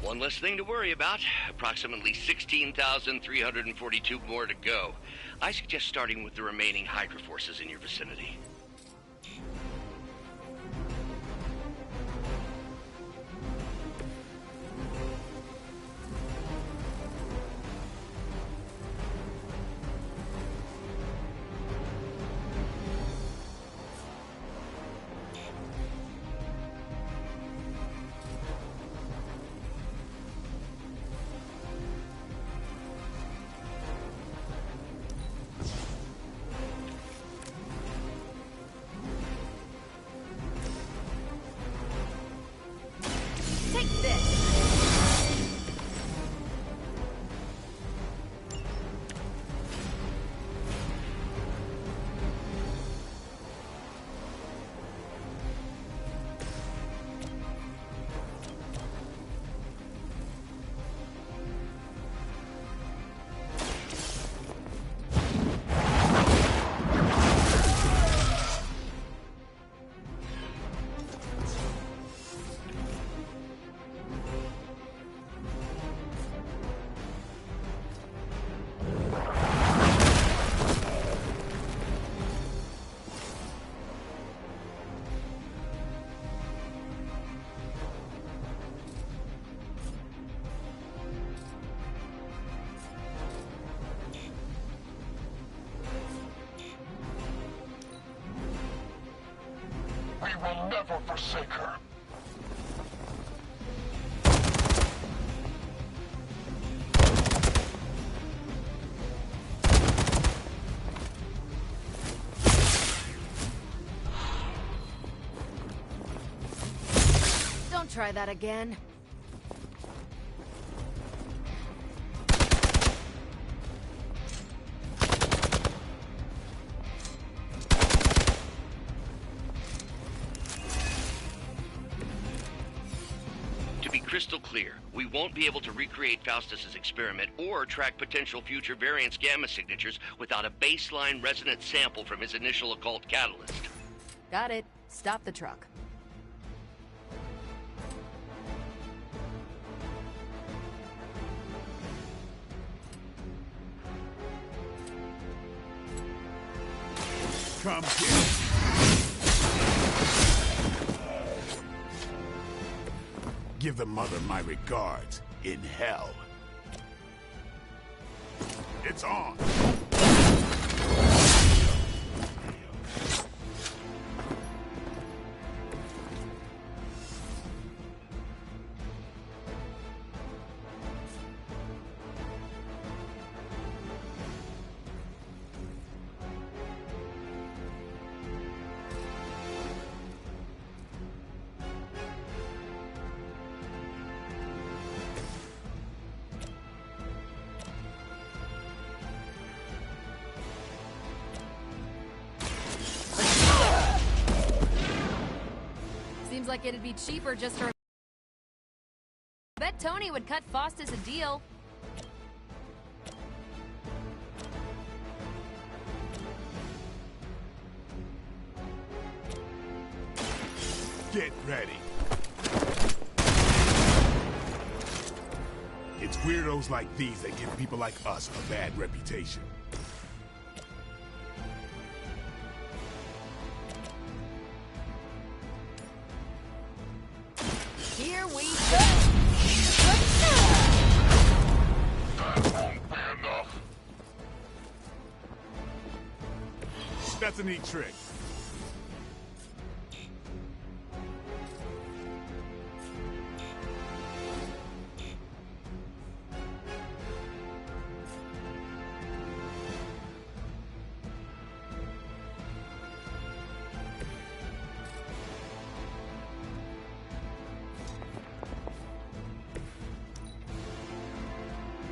One less thing to worry about. Approximately 16,342 more to go. I suggest starting with the remaining Hydra forces in your vicinity. Take this! We will never forsake her. Don't try that again. Crystal clear. We won't be able to recreate Faustus's experiment or track potential future variance gamma signatures without a baseline resonant sample from his initial occult catalyst. Got it. Stop the truck. Come here. Give the mother my regards in hell. It's on. like it'd be cheaper just for... Bet Tony would cut Faustus a deal. Get ready. It's weirdos like these that give people like us a bad reputation. Here we go. That won't be enough. That's a neat trick.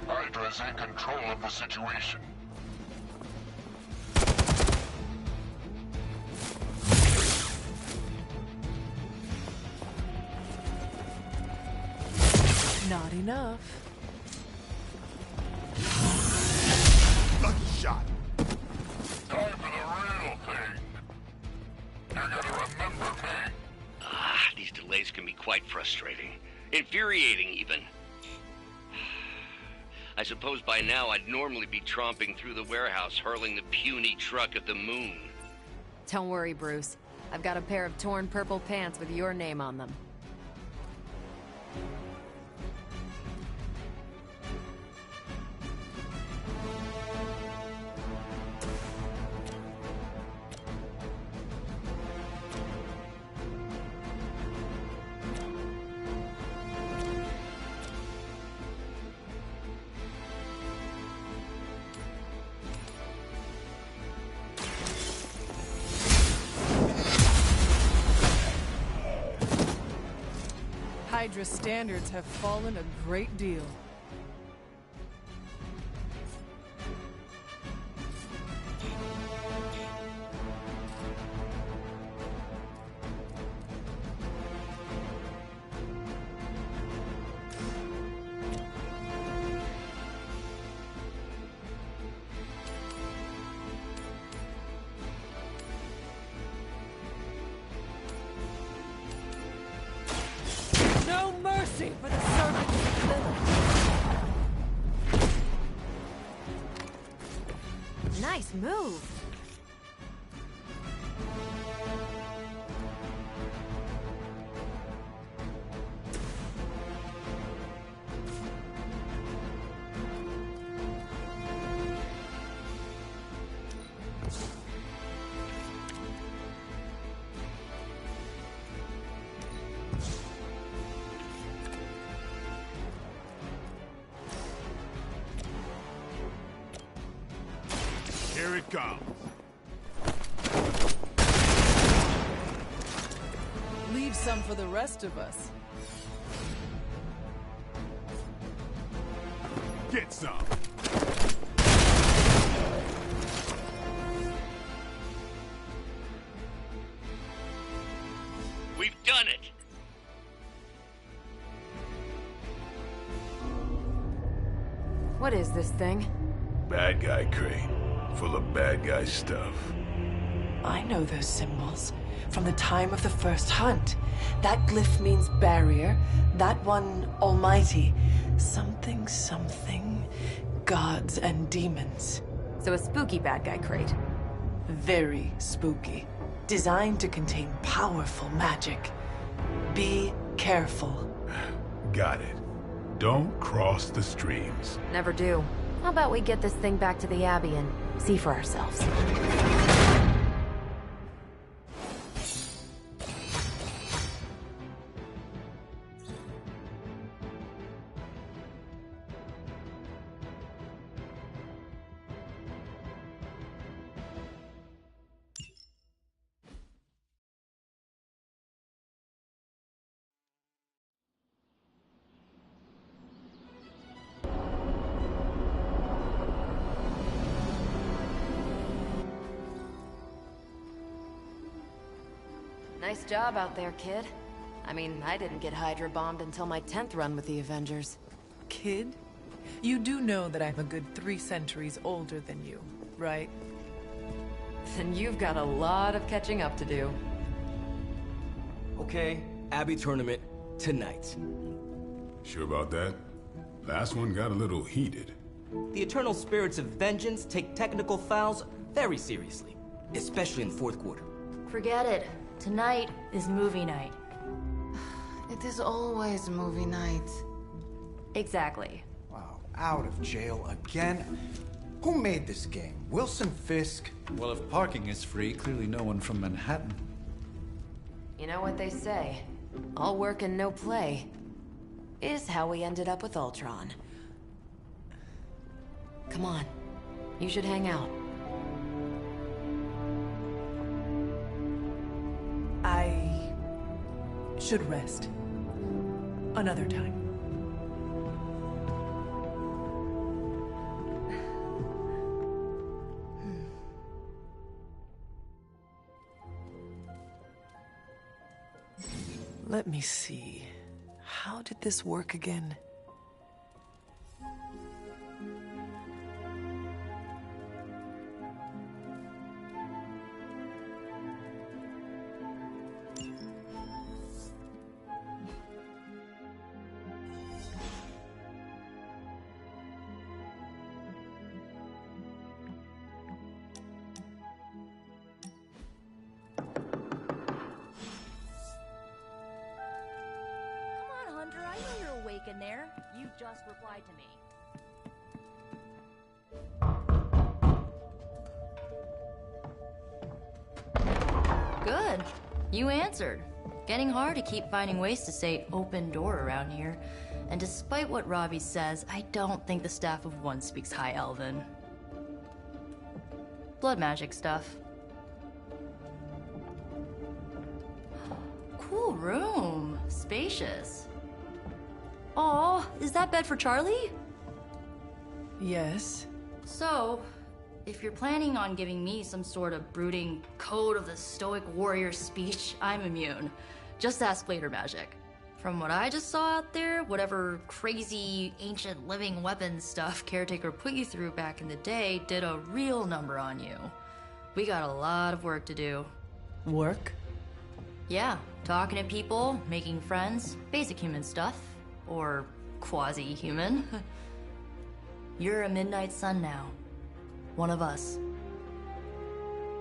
Hydra's in control of the situation. Not enough. Lucky shot. Time for the real thing. You're gonna remember me. These delays can be quite frustrating. Infuriating, even. I suppose by now I'd normally be tromping through the warehouse hurling the puny truck at the moon. Don't worry, Bruce. I've got a pair of torn purple pants with your name on them. Hydra standards have fallen a great deal. No mercy for the servants of Lilith. Nice move. Here it comes. Leave some for the rest of us. Get some. We've done it! What is this thing? Bad guy crate. Full of bad guy stuff. I know those symbols from the time of the first hunt. That glyph means barrier, that one almighty. Something, something, gods and demons. So a spooky bad guy crate. Very spooky. Designed to contain powerful magic. Be careful. Got it. Don't cross the streams. Never do. How about we get this thing back to the Abbey and see for ourselves? Nice job out there, kid. I mean, I didn't get Hydra bombed until my 10th run with the Avengers. Kid, you do know that I'm a good 3 centuries older than you, right? Then you've got a lot of catching up to do. Okay, Abbey tournament, tonight. Sure about that? Last one got a little heated. The Eternal Spirits of Vengeance take technical fouls very seriously, especially in the fourth quarter. Forget it. Tonight is movie night. It is always movie night. Exactly. Wow, out of jail again? Who made this game? Wilson Fisk? Well, if parking is free, clearly no one from Manhattan. You know what they say? All work and no play is how we ended up with Ultron. Come on. You should hang out. I should rest. Another time. Let me see. How did this work again? In there, you just replied to me. Good. You answered. Getting hard to keep finding ways to say open door around here. And despite what Robbie says, I don't think the staff of One speaks High Elven. Blood magic stuff. Cool room. Spacious. Aw, is that bed for Charlie? Yes. So, if you're planning on giving me some sort of brooding code of the stoic warrior speech, I'm immune. Just ask later magic. From what I just saw out there, whatever crazy ancient living weapons stuff Caretaker put you through back in the day did a real number on you. We got a lot of work to do. Work? Yeah, talking to people, making friends, basic human stuff. Or quasi-human. You're a Midnight Sun now. One of us.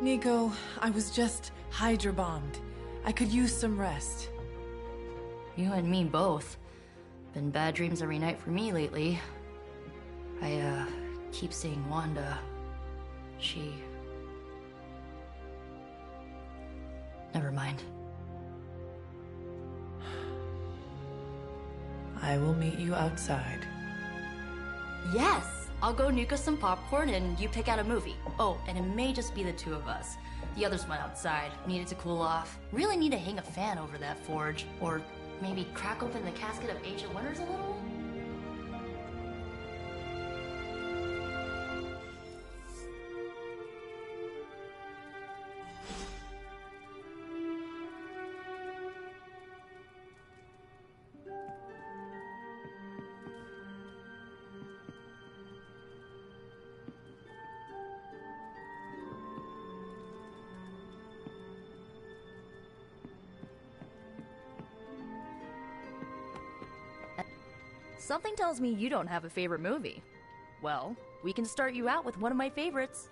Nico, I was just Hydra bombed. I could use some rest. You and me both. Been bad dreams every night for me lately. I, keep seeing Wanda. She... Never mind. I will meet you outside. Yes! I'll go nuke us some popcorn and you pick out a movie. Oh, and it may just be the 2 of us. The others went outside, needed to cool off. Really need to hang a fan over that forge. Or maybe crack open the casket of Ancient Wonders a little? Something tells me you don't have a favorite movie. Well, we can start you out with one of my favorites.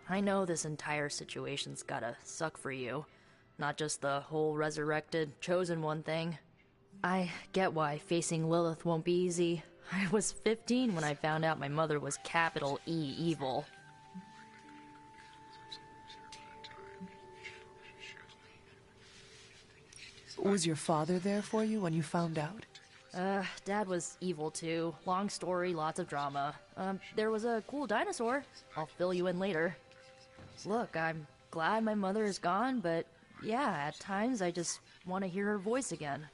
I know this entire situation's gotta suck for you. Not just the whole resurrected, chosen one thing. I get why facing Lilith won't be easy. I was 15 when I found out my mother was capital E evil. Was your father there for you when you found out? Dad was evil too. Long story, lots of drama. There was a cool dinosaur. I'll fill you in later. Look, I'm glad my mother is gone, but yeah, at times I just want to hear her voice again.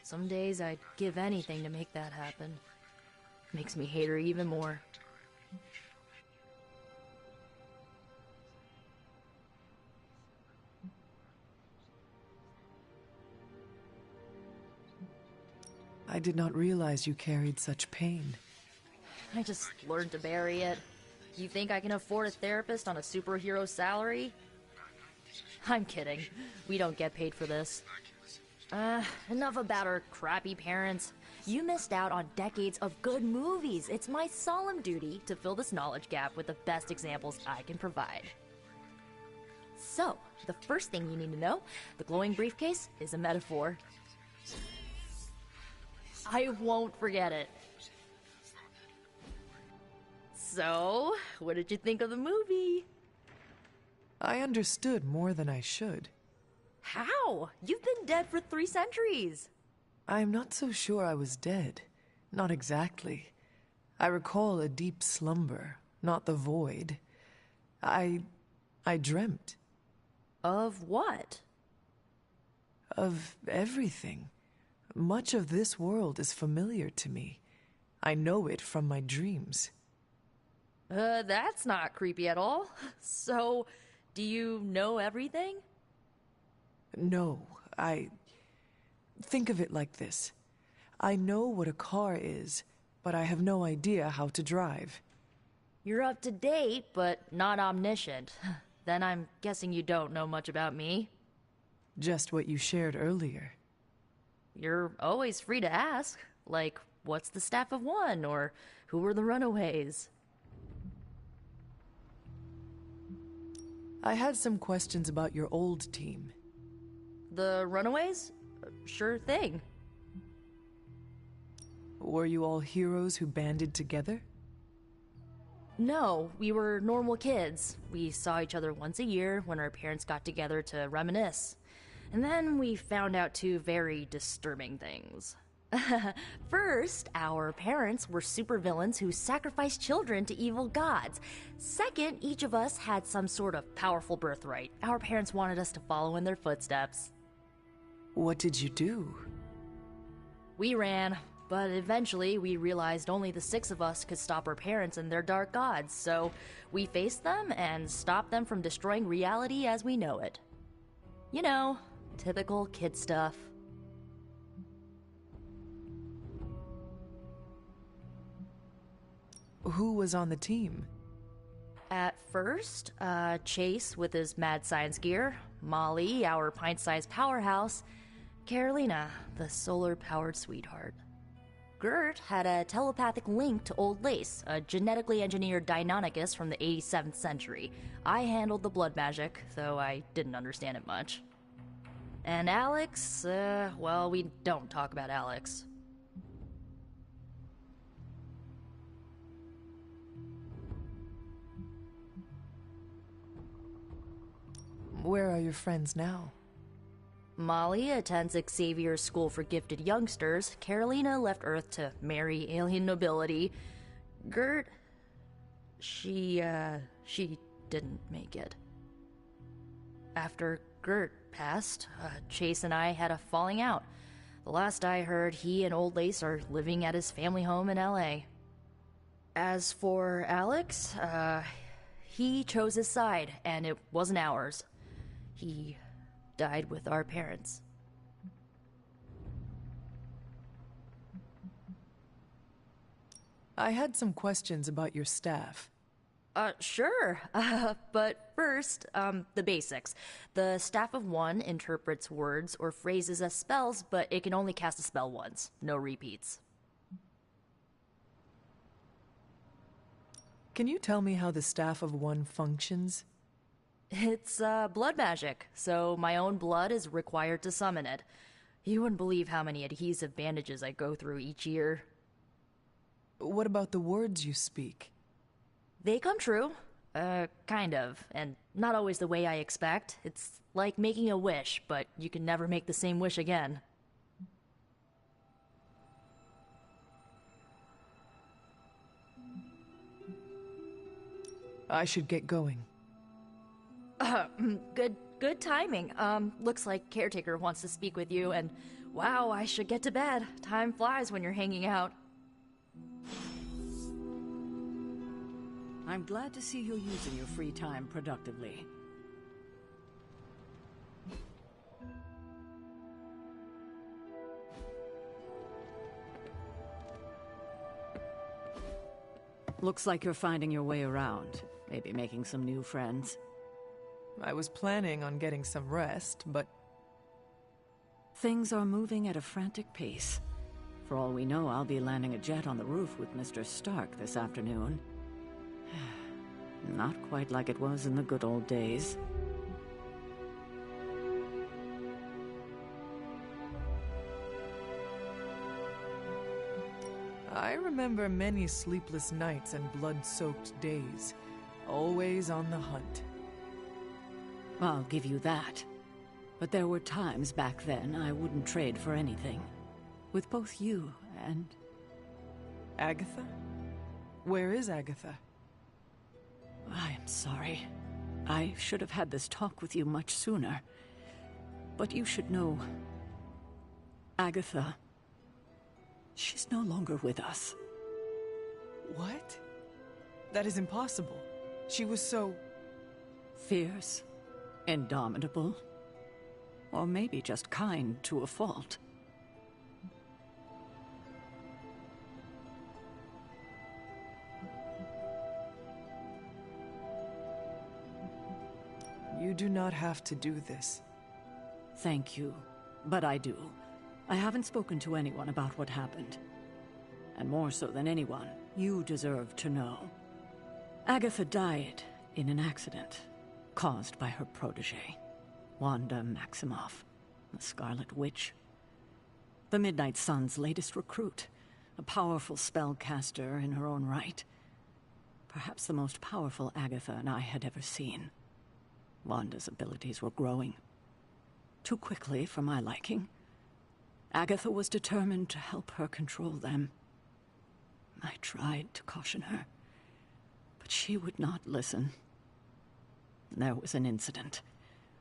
Some days I'd give anything to make that happen. Makes me hate her even more. I did not realize you carried such pain. I just learned to bury it. You think I can afford a therapist on a superhero salary? I'm kidding. We don't get paid for this. Enough about her crappy parents. You missed out on decades of good movies. It's my solemn duty to fill this knowledge gap with the best examples I can provide. So, the first thing you need to know, the glowing briefcase is a metaphor. I won't forget it. So, what did you think of the movie? I understood more than I should. How? You've been dead for 3 centuries. I'm not so sure I was dead. Not exactly. I recall a deep slumber, not the void. I dreamt. Of what? Of everything. Much of this world is familiar to me. I know it from my dreams. That's not creepy at all. So, do you know everything? No, Think of it like this. I know what a car is, but I have no idea how to drive. You're up to date, but not omniscient. Then I'm guessing you don't know much about me. Just what you shared earlier. You're always free to ask. Like, what's the Staff of One? Or who were the Runaways? I had some questions about your old team. The Runaways? Sure thing. Were you all heroes who banded together? No, we were normal kids. We saw each other once a year when our parents got together to reminisce. And then we found out 2 very disturbing things. First, our parents were supervillains who sacrificed children to evil gods. Second, each of us had some sort of powerful birthright. Our parents wanted us to follow in their footsteps. What did you do? We ran, but eventually we realized only the 6 of us could stop our parents and their dark gods, so we faced them and stopped them from destroying reality as we know it. You know, typical kid stuff. Who was on the team? At first, Chase with his mad science gear, Molly, our pint-sized powerhouse, Carolina, the solar-powered sweetheart. Gert had a telepathic link to Old Lace, a genetically engineered Deinonychus from the 87th century. I handled the blood magic, though I didn't understand it much. And Alex, well, we don't talk about Alex. Where are your friends now? Molly attends Xavier's School for Gifted Youngsters. Carolina left Earth to marry alien nobility. Gert... She didn't make it. After Gert passed, Chase and I had a falling out. The last I heard, he and Old Lace are living at his family home in LA. As for Alex, he chose his side, and it wasn't ours. He died with our parents. I had some questions about your staff. Sure. But first, the basics. The Staff of One interprets words or phrases as spells, but it can only cast a spell once. No repeats. Can you tell me how the Staff of One functions? It's, blood magic, so my own blood is required to summon it. You wouldn't believe how many adhesive bandages I go through each year. What about the words you speak? They come true. Kind of. And not always the way I expect. It's like making a wish, but you can never make the same wish again. I should get going. Good timing. Looks like Caretaker wants to speak with you, and Wow, I should get to bed. Time flies when you're hanging out. I'm glad to see you using your free time productively. Looks like you're finding your way around. Maybe making some new friends. I was planning on getting some rest, but... Things are moving at a frantic pace. For all we know, I'll be landing a jet on the roof with Mr. Stark this afternoon. Not quite like it was in the good old days. I remember many sleepless nights and blood-soaked days. Always on the hunt. I'll give you that. But there were times back then I wouldn't trade for anything. With both you and... Agatha? Where is Agatha? I am sorry. I should have had this talk with you much sooner. But you should know... Agatha... She's no longer with us. What? That is impossible. She was so... Fierce. Indomitable. Or maybe just kind to a fault. You do not have to do this. Thank you, but I do. I haven't spoken to anyone about what happened. And more so than anyone, you deserve to know. Agatha died in an accident caused by her protege, Wanda Maximoff, the Scarlet Witch. The Midnight Sun's latest recruit, a powerful spellcaster in her own right. Perhaps the most powerful Agatha and I had ever seen. Wanda's abilities were growing. Too quickly for my liking. Agatha was determined to help her control them. I tried to caution her, but she would not listen. There was an incident.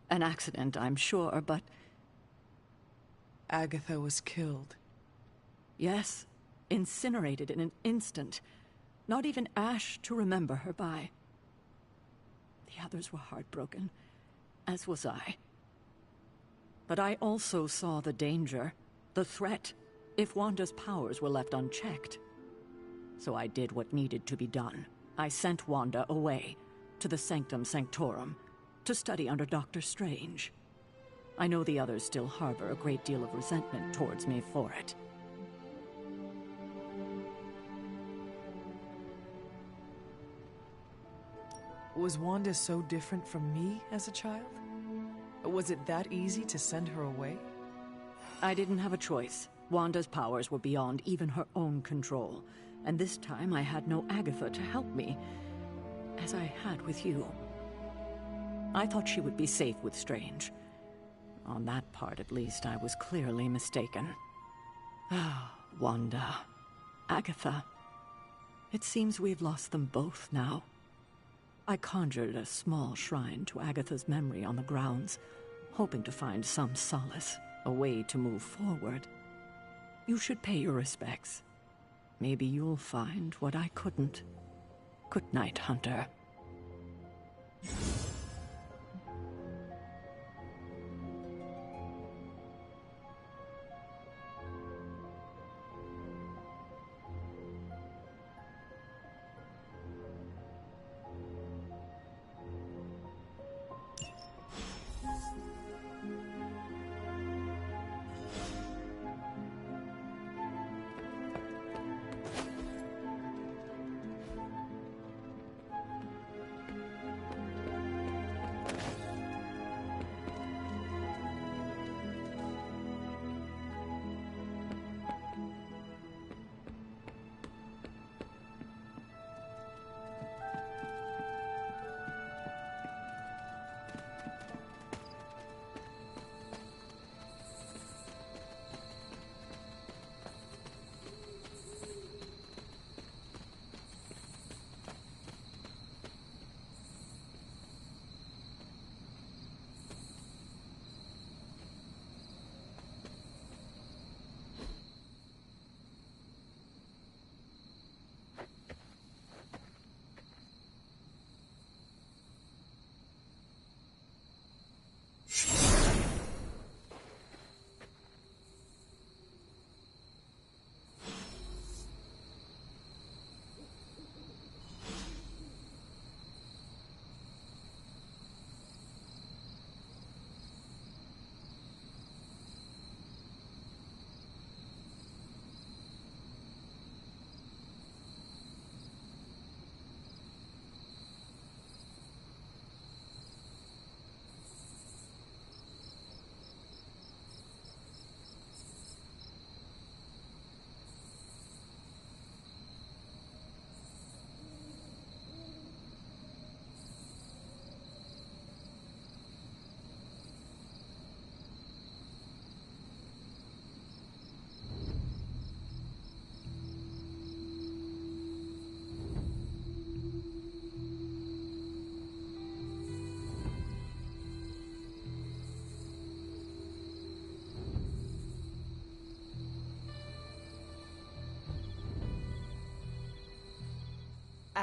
An accident, I'm sure, but... Agatha was killed. Yes, incinerated in an instant. Not even ash to remember her by. The others were heartbroken, as was I. But I also saw the danger, the threat, if Wanda's powers were left unchecked. So I did what needed to be done. I sent Wanda away, to the Sanctum Sanctorum, to study under Doctor Strange. I know the others still harbor a great deal of resentment towards me for it. Was Wanda so different from me as a child? Was it that easy to send her away? I didn't have a choice. Wanda's powers were beyond even her own control. And this time I had no Agatha to help me, as I had with you. I thought she would be safe with Strange. On that part, at least, I was clearly mistaken. Ah, Wanda. Agatha. It seems we've lost them both now. I conjured a small shrine to Agatha's memory on the grounds, hoping to find some solace, a way to move forward. You should pay your respects. Maybe you'll find what I couldn't. Good night, Hunter.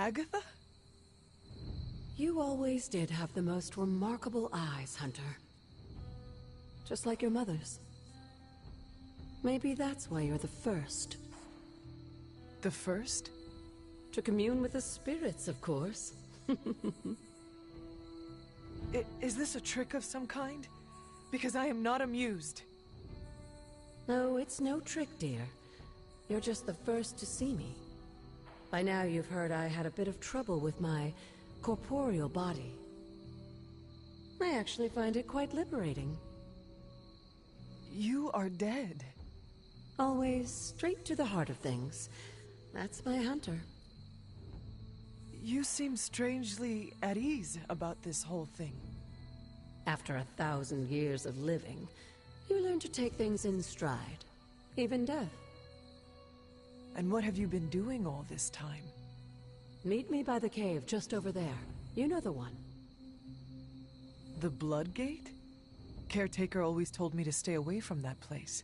Agatha? You always did have the most remarkable eyes, Hunter. Just like your mother's. Maybe that's why you're the first. The first? To commune with the spirits, of course. Is this a trick of some kind? Because I am not amused. No, it's no trick, dear. You're just the first to see me. By now you've heard I had a bit of trouble with my corporeal body. I actually find it quite liberating. You are dead. Always straight to the heart of things. That's my Hunter. You seem strangely at ease about this whole thing. After 1,000 years of living, you learn to take things in stride. Even death. And what have you been doing all this time? Meet me by the cave just over there. You know the one. The Blood Gate? Caretaker always told me to stay away from that place.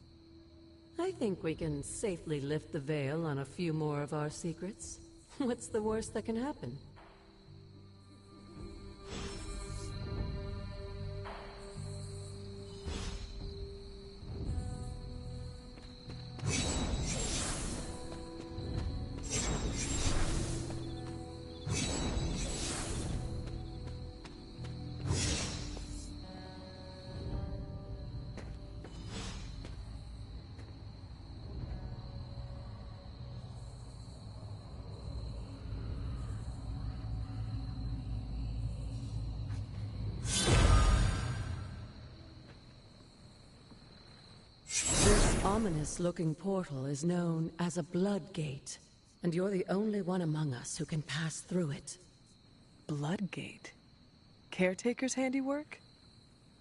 I think we can safely lift the veil on a few more of our secrets. What's the worst that can happen? Ominous-looking portal is known as a Blood Gate, and you're the only one among us who can pass through it. Blood Gate? Caretaker's handiwork?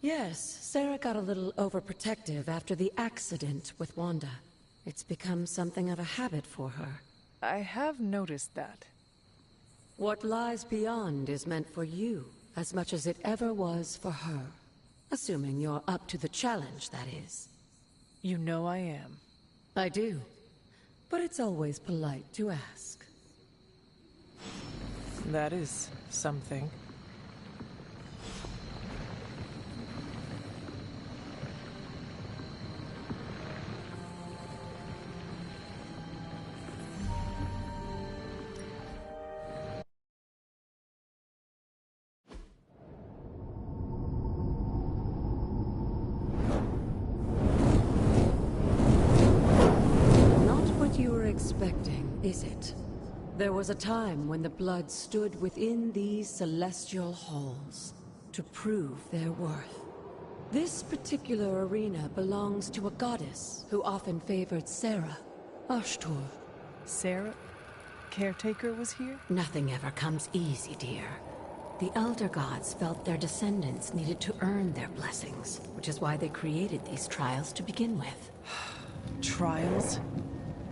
Yes, Sarah got a little overprotective after the accident with Wanda. It's become something of a habit for her. I have noticed that. What lies beyond is meant for you, as much as it ever was for her. Assuming you're up to the challenge, that is. You know I am. I do. But it's always polite to ask. That is something. Expecting, is it? There was a time when the blood stood within these celestial halls to prove their worth. This particular arena belongs to a goddess who often favored Sarah, Ashtur. Sarah? Caretaker was here? Nothing ever comes easy, dear. The Elder Gods felt their descendants needed to earn their blessings, which is why they created these trials to begin with. Trials?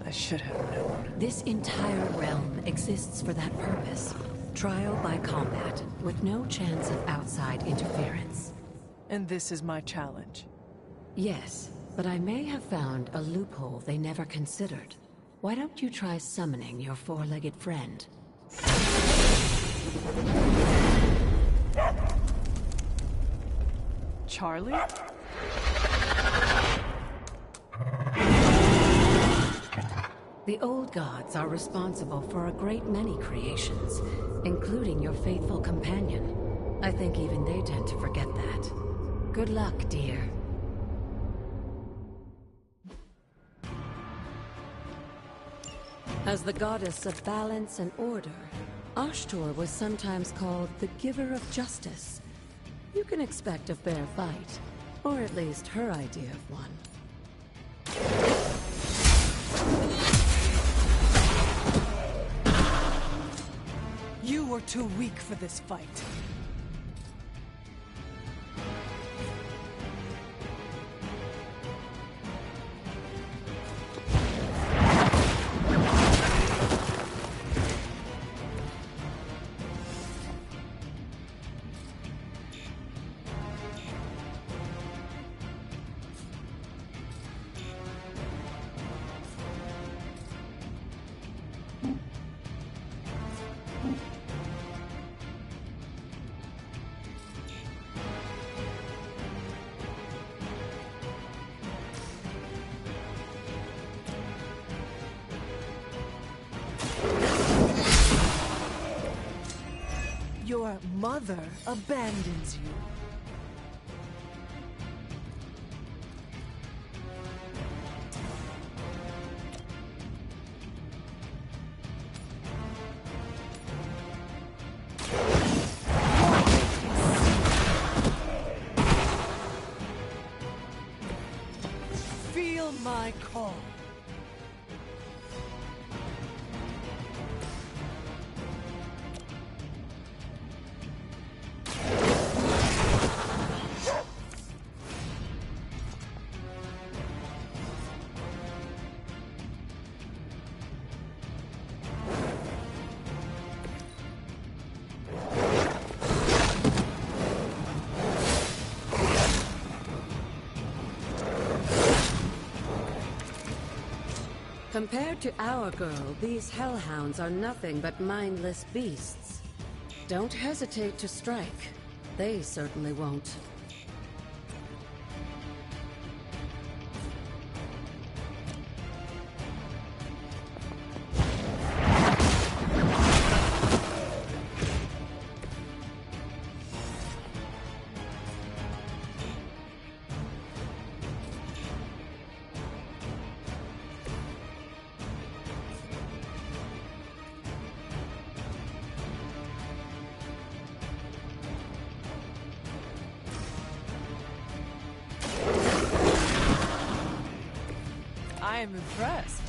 I should have known. This entire realm exists for that purpose. Trial by combat, with no chance of outside interference. And this is my challenge? Yes, but I may have found a loophole they never considered. Why don't you try summoning your four-legged friend? Charlie? The old gods are responsible for a great many creations, including your faithful companion. I think even they tend to forget that. Good luck, dear. As the goddess of balance and order, Ashtur was sometimes called the Giver of Justice. You can expect a fair fight, or at least her idea of one. You were too weak for this fight. mother abandons you. Feel my call. Compared to our girl, these hellhounds are nothing but mindless beasts. Don't hesitate to strike. They certainly won't. I am impressed.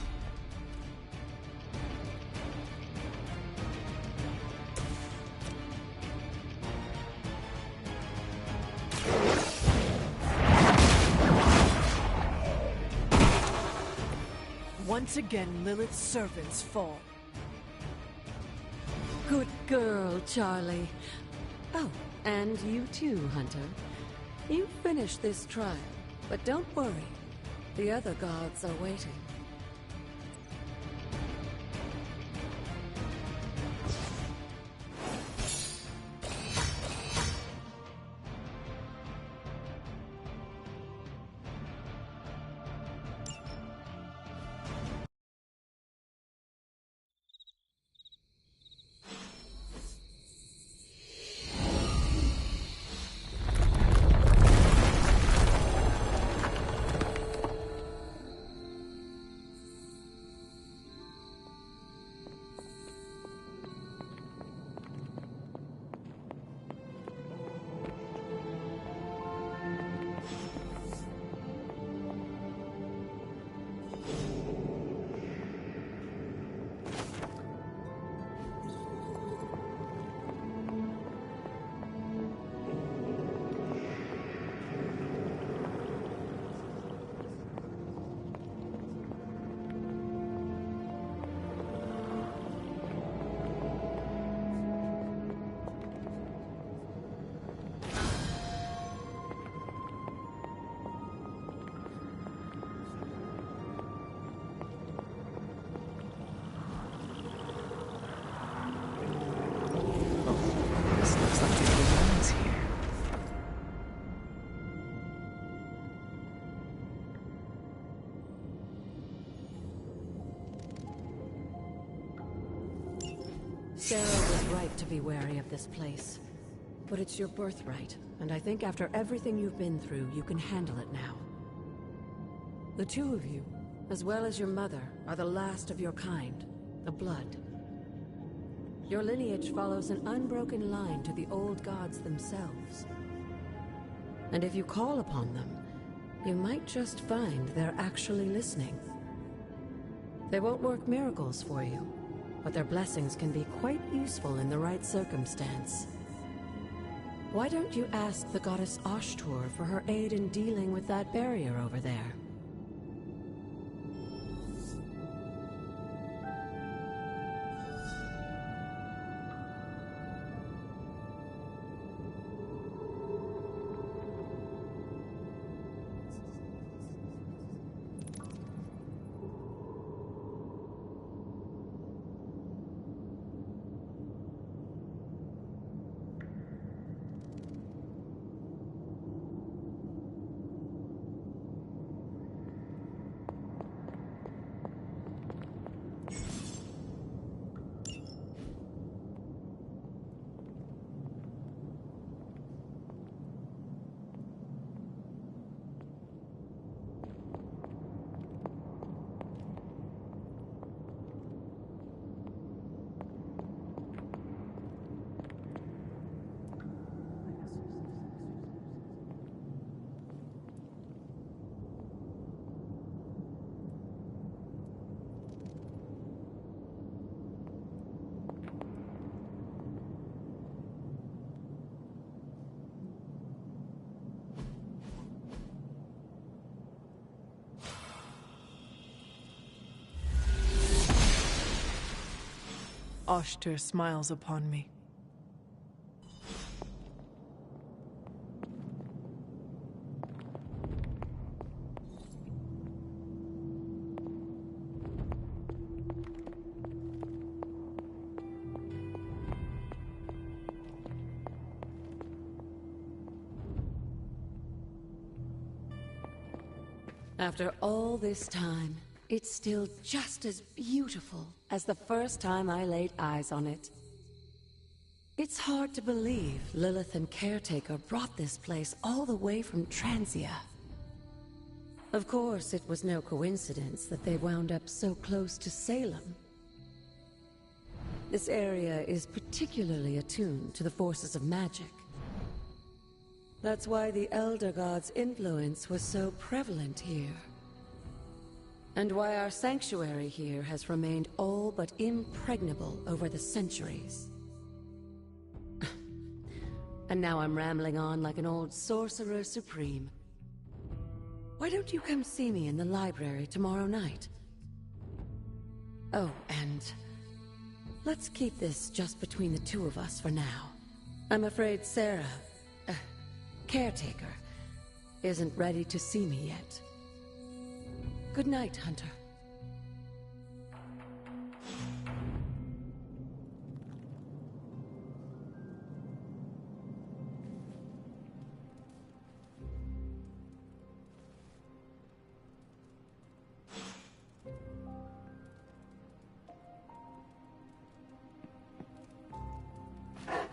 Once again, Lilith's servants fall. Good girl, Charlie. Oh, and you too, Hunter. You finished this trial, but don't worry. The other gods are waiting. Sarah was right to be wary of this place. But it's your birthright, and I think after everything you've been through, you can handle it now. The two of you, as well as your mother, are the last of your kind, the Blood. Your lineage follows an unbroken line to the old gods themselves. And if you call upon them, you might just find they're actually listening. They won't work miracles for you, but their blessings can be quite useful in the right circumstance. Why don't you ask the goddess Ashtur for her aid in dealing with that barrier over there? Oshter smiles upon me. After all this time, it's still just as beautiful as the first time I laid eyes on it. It's hard to believe Lilith and Caretaker brought this place all the way from Transia. Of course, it was no coincidence that they wound up so close to Salem. This area is particularly attuned to the forces of magic. That's why the Elder God's influence was so prevalent here. And why our sanctuary here has remained all but impregnable over the centuries. And now I'm rambling on like an old sorcerer supreme. Why don't you come see me in the library tomorrow night? Oh, and let's keep this just between the two of us for now. I'm afraid Sarah, Caretaker, isn't ready to see me yet. Good night, Hunter.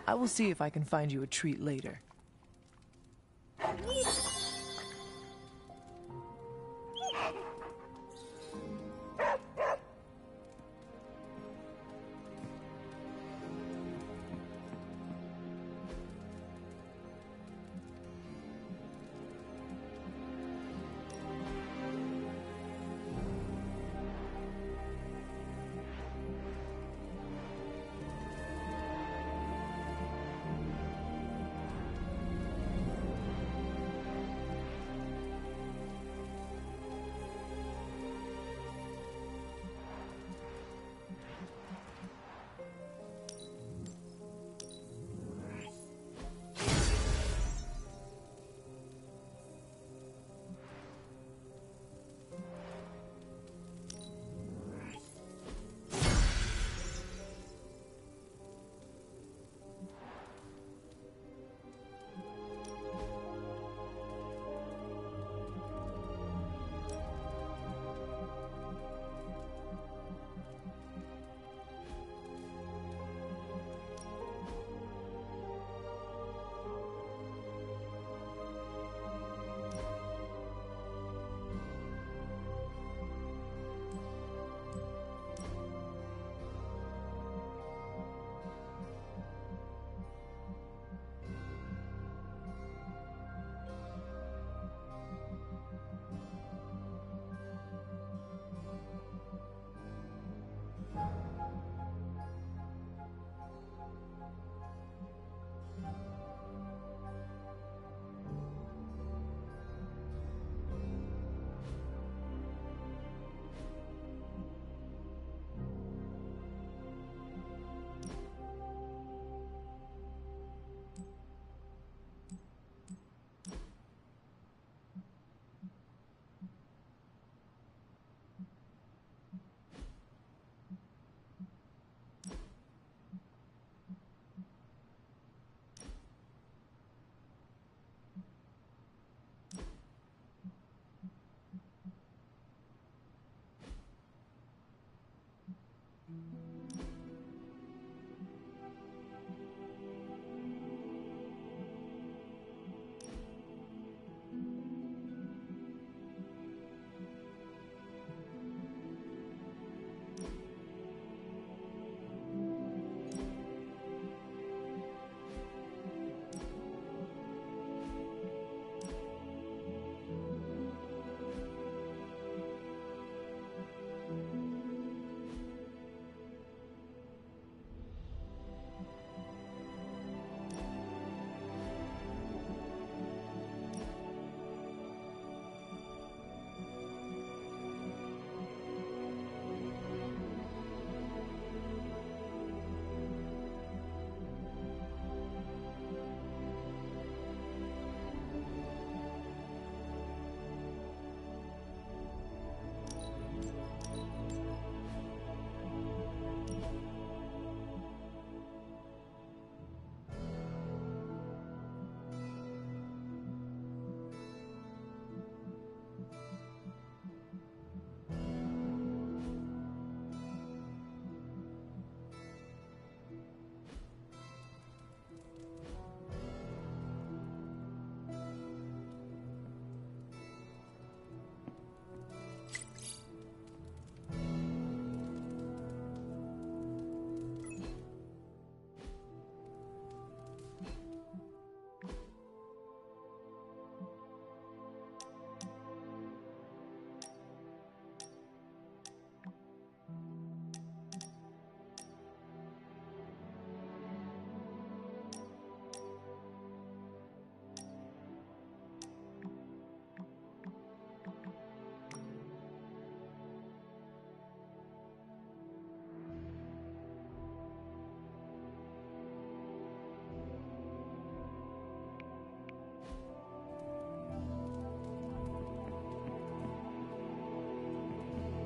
I will see if I can find you a treat later.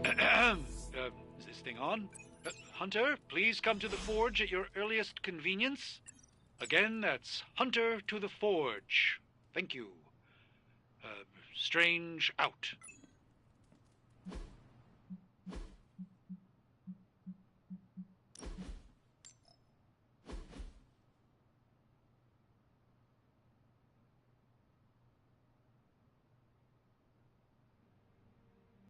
Is this thing on? Hunter, please come to the forge at your earliest convenience. Again, that's Hunter to the forge. Thank you. Strange out.